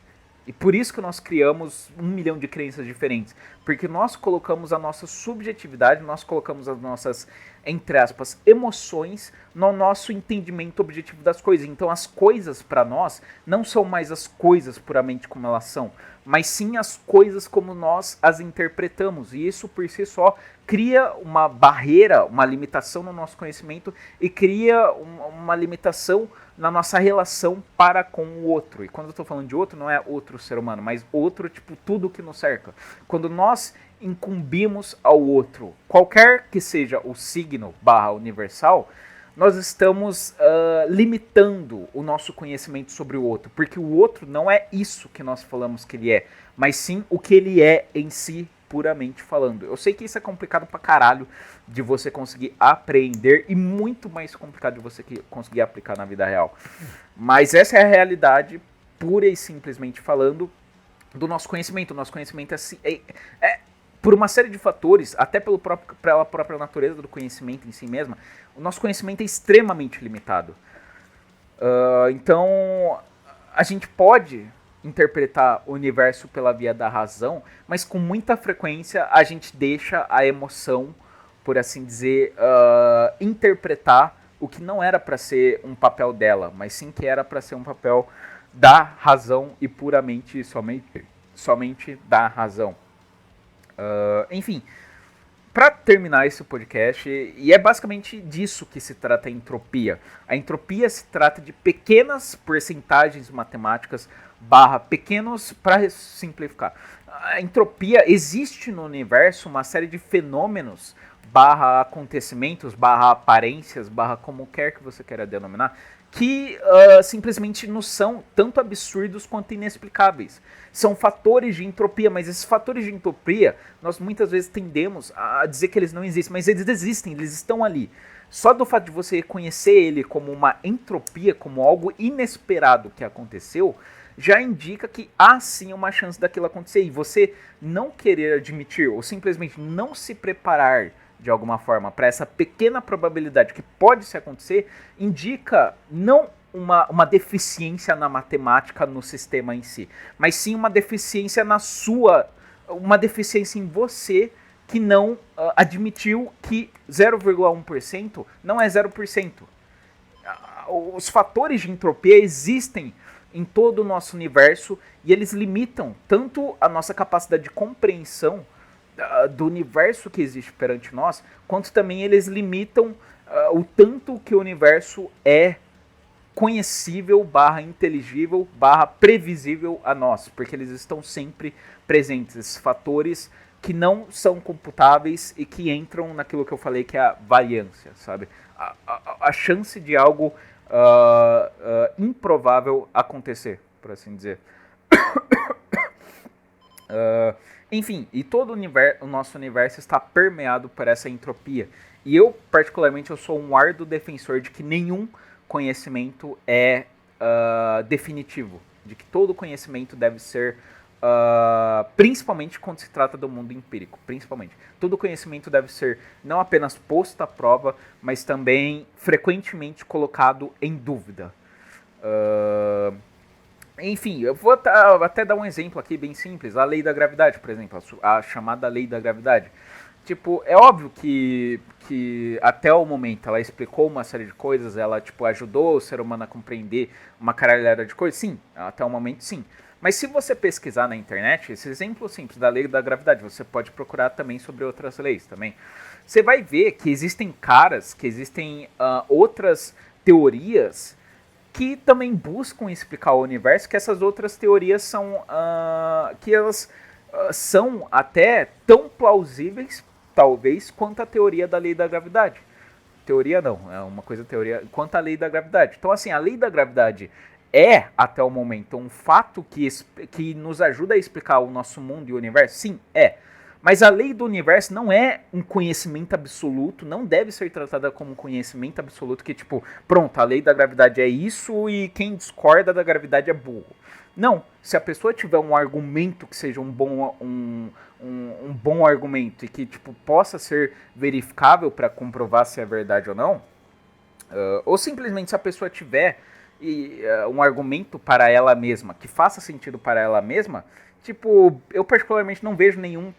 E por isso que nós criamos 1 milhão de crenças diferentes. Porque nós colocamos a nossa subjetividade, nós colocamos as nossas, entre aspas, emoções no nosso entendimento objetivo das coisas. Então as coisas para nós não são mais as coisas puramente como elas são, mas sim as coisas como nós as interpretamos. E isso por si só cria uma barreira, uma limitação no nosso conhecimento e cria uma limitação na nossa relação para com o outro. E quando eu estou falando de outro, não é outro ser humano, mas outro, tipo, tudo que nos cerca. Quando nós incumbimos ao outro, qualquer que seja o signo barra universal, nós estamos limitando o nosso conhecimento sobre o outro, porque o outro não é isso que nós falamos que ele é, mas sim o que ele é em si, puramente falando. Eu sei que isso é complicado pra caralho de você conseguir apreender e muito mais complicado de você conseguir aplicar na vida real. Mas essa é a realidade, pura e simplesmente falando, do nosso conhecimento. O nosso conhecimento é por uma série de fatores, até pela própria natureza do conhecimento em si mesma, o nosso conhecimento é extremamente limitado. Então, a gente pode interpretar o universo pela via da razão, mas com muita frequência a gente deixa a emoção por assim dizer, interpretar o que não era para ser um papel dela, mas sim que era para ser um papel da razão e puramente somente da razão. Enfim, para terminar esse podcast, e é basicamente disso que se trata a entropia. A entropia se trata de pequenas porcentagens matemáticas barra pequenos, para simplificar. A entropia, existe no universo uma série de fenômenos barra acontecimentos, barra aparências, barra como quer que você queira denominar, que simplesmente nos são tanto absurdos quanto inexplicáveis. São fatores de entropia, mas esses fatores de entropia, nós muitas vezes tendemos a dizer que eles não existem, mas eles existem, eles estão ali. Só do fato de você reconhecer ele como uma entropia, como algo inesperado que aconteceu, já indica que há sim uma chance daquilo acontecer. E você não querer admitir ou simplesmente não se preparar de alguma forma para essa pequena probabilidade que pode se acontecer, indica não uma deficiência na matemática no sistema em si, mas sim uma deficiência uma deficiência em você que não admitiu que 0,1% não é 0%. Os fatores de entropia existem em todo o nosso universo e eles limitam tanto a nossa capacidade de compreensão do universo que existe perante nós, quanto também eles limitam o tanto que o universo é conhecível, barra inteligível, barra previsível a nós, porque eles estão sempre presentes, esses fatores que não são computáveis e que entram naquilo que eu falei que é a variância, sabe? A chance de algo improvável acontecer, por assim dizer. Enfim, e todo o nosso universo está permeado por essa entropia. E eu, particularmente, eu sou um árduo defensor de que nenhum conhecimento é definitivo. De que todo conhecimento deve ser, principalmente quando se trata do mundo empírico, principalmente. Todo conhecimento deve ser não apenas posto à prova, mas também frequentemente colocado em dúvida. Enfim, eu vou até dar um exemplo aqui bem simples. A lei da gravidade, por exemplo, a chamada lei da gravidade. Tipo, é óbvio que até o momento ela explicou uma série de coisas, ela tipo, ajudou o ser humano a compreender uma caralhada de coisas. Sim, até o momento sim. Mas se você pesquisar na internet, esse exemplo simples da lei da gravidade, você pode procurar também sobre outras leis também. Você vai ver que existem outras teorias que também buscam explicar o universo, que essas outras teorias são, que elas são até tão plausíveis, talvez, quanto a teoria da lei da gravidade. Teoria não, é uma coisa teoria, quanto a lei da gravidade. Então, assim, a lei da gravidade é, até o momento, um fato que nos ajuda a explicar o nosso mundo e o universo? Sim, é. Mas a lei do universo não é um conhecimento absoluto, não deve ser tratada como um conhecimento absoluto que, tipo, pronto, a lei da gravidade é isso e quem discorda da gravidade é burro. Não, se a pessoa tiver um argumento que seja um bom argumento e que, tipo, possa ser verificável para comprovar se é verdade ou não, ou simplesmente se a pessoa tiver um argumento para ela mesma, que faça sentido para ela mesma, tipo, eu particularmente não vejo nenhum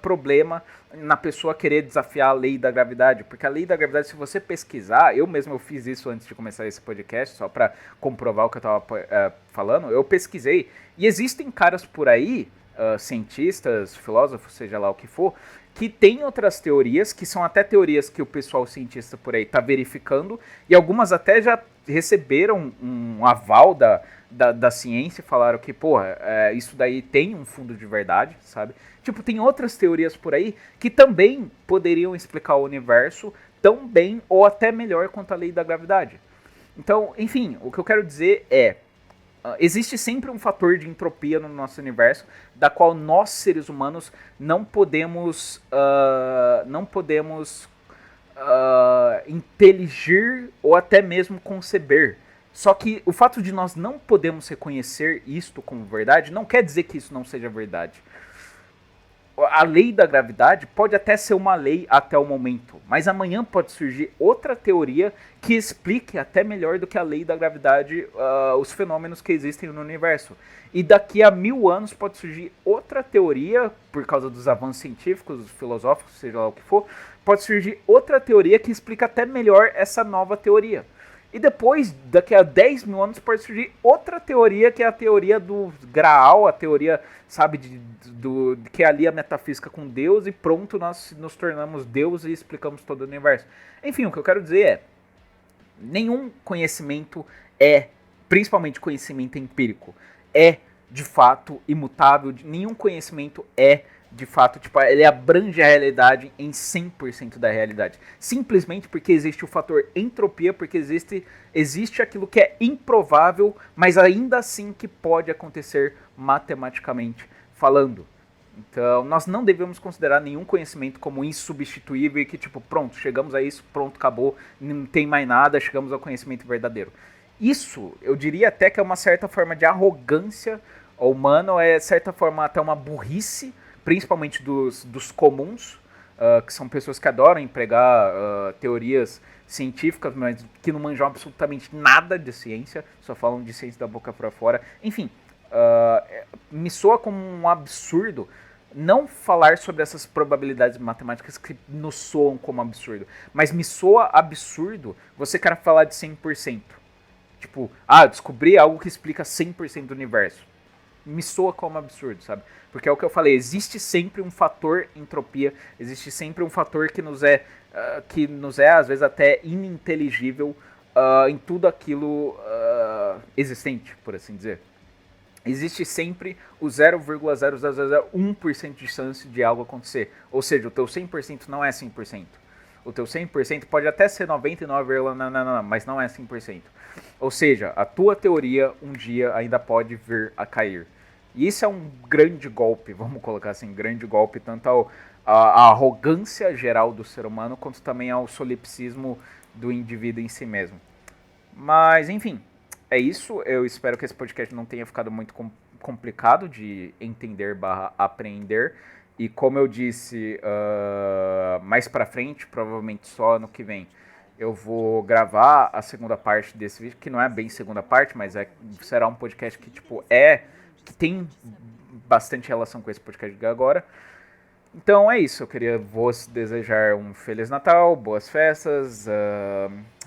problema na pessoa querer desafiar a lei da gravidade, porque a lei da gravidade, se você pesquisar, eu fiz isso antes de começar esse podcast, só para comprovar o que eu estava falando, eu pesquisei, e existem caras por aí, cientistas, filósofos, seja lá o que for, que tem outras teorias, que são até teorias que o pessoal cientista por aí está verificando, e algumas até já receberam um aval da ciência e falaram que, porra, isso daí tem um fundo de verdade, sabe? Tipo, tem outras teorias por aí que também poderiam explicar o universo tão bem ou até melhor quanto a lei da gravidade. Então, enfim, o que eu quero dizer é, existe sempre um fator de entropia no nosso universo, da qual nós, seres humanos, não podemos inteligir ou até mesmo conceber. Só que o fato de nós não podemos reconhecer isto como verdade não quer dizer que isso não seja verdade. a lei da gravidade pode até ser uma lei até o momento, mas amanhã pode surgir outra teoria que explique até melhor do que a lei da gravidade os fenômenos que existem no universo. E daqui a 1000 anos pode surgir outra teoria, por causa dos avanços científicos, filosóficos, seja lá o que for, pode surgir outra teoria que explica até melhor essa nova teoria. E depois, daqui a 10 mil anos, pode surgir outra teoria, que é a teoria do Graal, a teoria, sabe, que é ali a metafísica com Deus, e pronto, nós nos tornamos Deus e explicamos todo o universo. Enfim, o que eu quero dizer é, nenhum conhecimento principalmente conhecimento empírico, é de fato imutável, nenhum conhecimento de fato, tipo, ele abrange a realidade em 100% da realidade. Simplesmente porque existe o fator entropia, porque existe aquilo que é improvável, mas ainda assim que pode acontecer matematicamente falando. Então, nós não devemos considerar nenhum conhecimento como insubstituível e que, tipo, pronto, chegamos a isso, pronto, acabou, não tem mais nada, chegamos ao conhecimento verdadeiro. Isso, eu diria até que é uma certa forma de arrogância humana, é certa forma até uma burrice, principalmente dos comuns, que são pessoas que adoram empregar teorias científicas, mas que não manjam absolutamente nada de ciência, só falam de ciência da boca para fora. Enfim, me soa como um absurdo não falar sobre essas probabilidades matemáticas que nos soam como absurdo, mas me soa absurdo você querer falar de 100%. Tipo, descobri algo que explica 100% do universo. Me soa como absurdo, sabe? Porque é o que eu falei, existe sempre um fator entropia, existe sempre um fator que nos é às vezes até ininteligível em tudo aquilo existente, por assim dizer. Existe sempre o 0,0001% de chance de algo acontecer. Ou seja, o teu 100% não é 100%. O teu 100% pode até ser 99,99, mas não é 100%. Ou seja, a tua teoria um dia ainda pode vir a cair. E isso é um grande golpe, vamos colocar assim, grande golpe, tanto à arrogância geral do ser humano, quanto também ao solipsismo do indivíduo em si mesmo. Mas, enfim, é isso. Eu espero que esse podcast não tenha ficado muito complicado de entender / apreender. E como eu disse, mais pra frente, provavelmente só ano que vem, eu vou gravar a segunda parte desse vídeo, que não é bem segunda parte, mas será um podcast que, tipo, que tem bastante relação com esse podcast de agora. Então é isso, eu queria vos desejar um Feliz Natal, boas festas,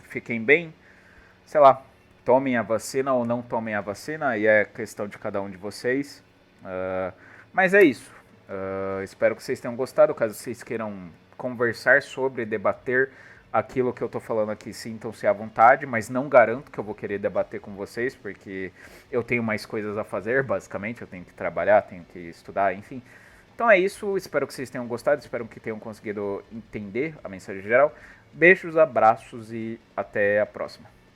fiquem bem, sei lá, tomem a vacina ou não tomem a vacina, aí é questão de cada um de vocês. Mas é isso, espero que vocês tenham gostado, caso vocês queiram conversar sobre, debater aquilo que eu tô falando aqui, sintam-se à vontade, mas não garanto que eu vou querer debater com vocês, porque eu tenho mais coisas a fazer, basicamente, eu tenho que trabalhar, tenho que estudar, enfim. Então é isso, espero que vocês tenham gostado, espero que tenham conseguido entender a mensagem geral. Beijos, abraços e até a próxima.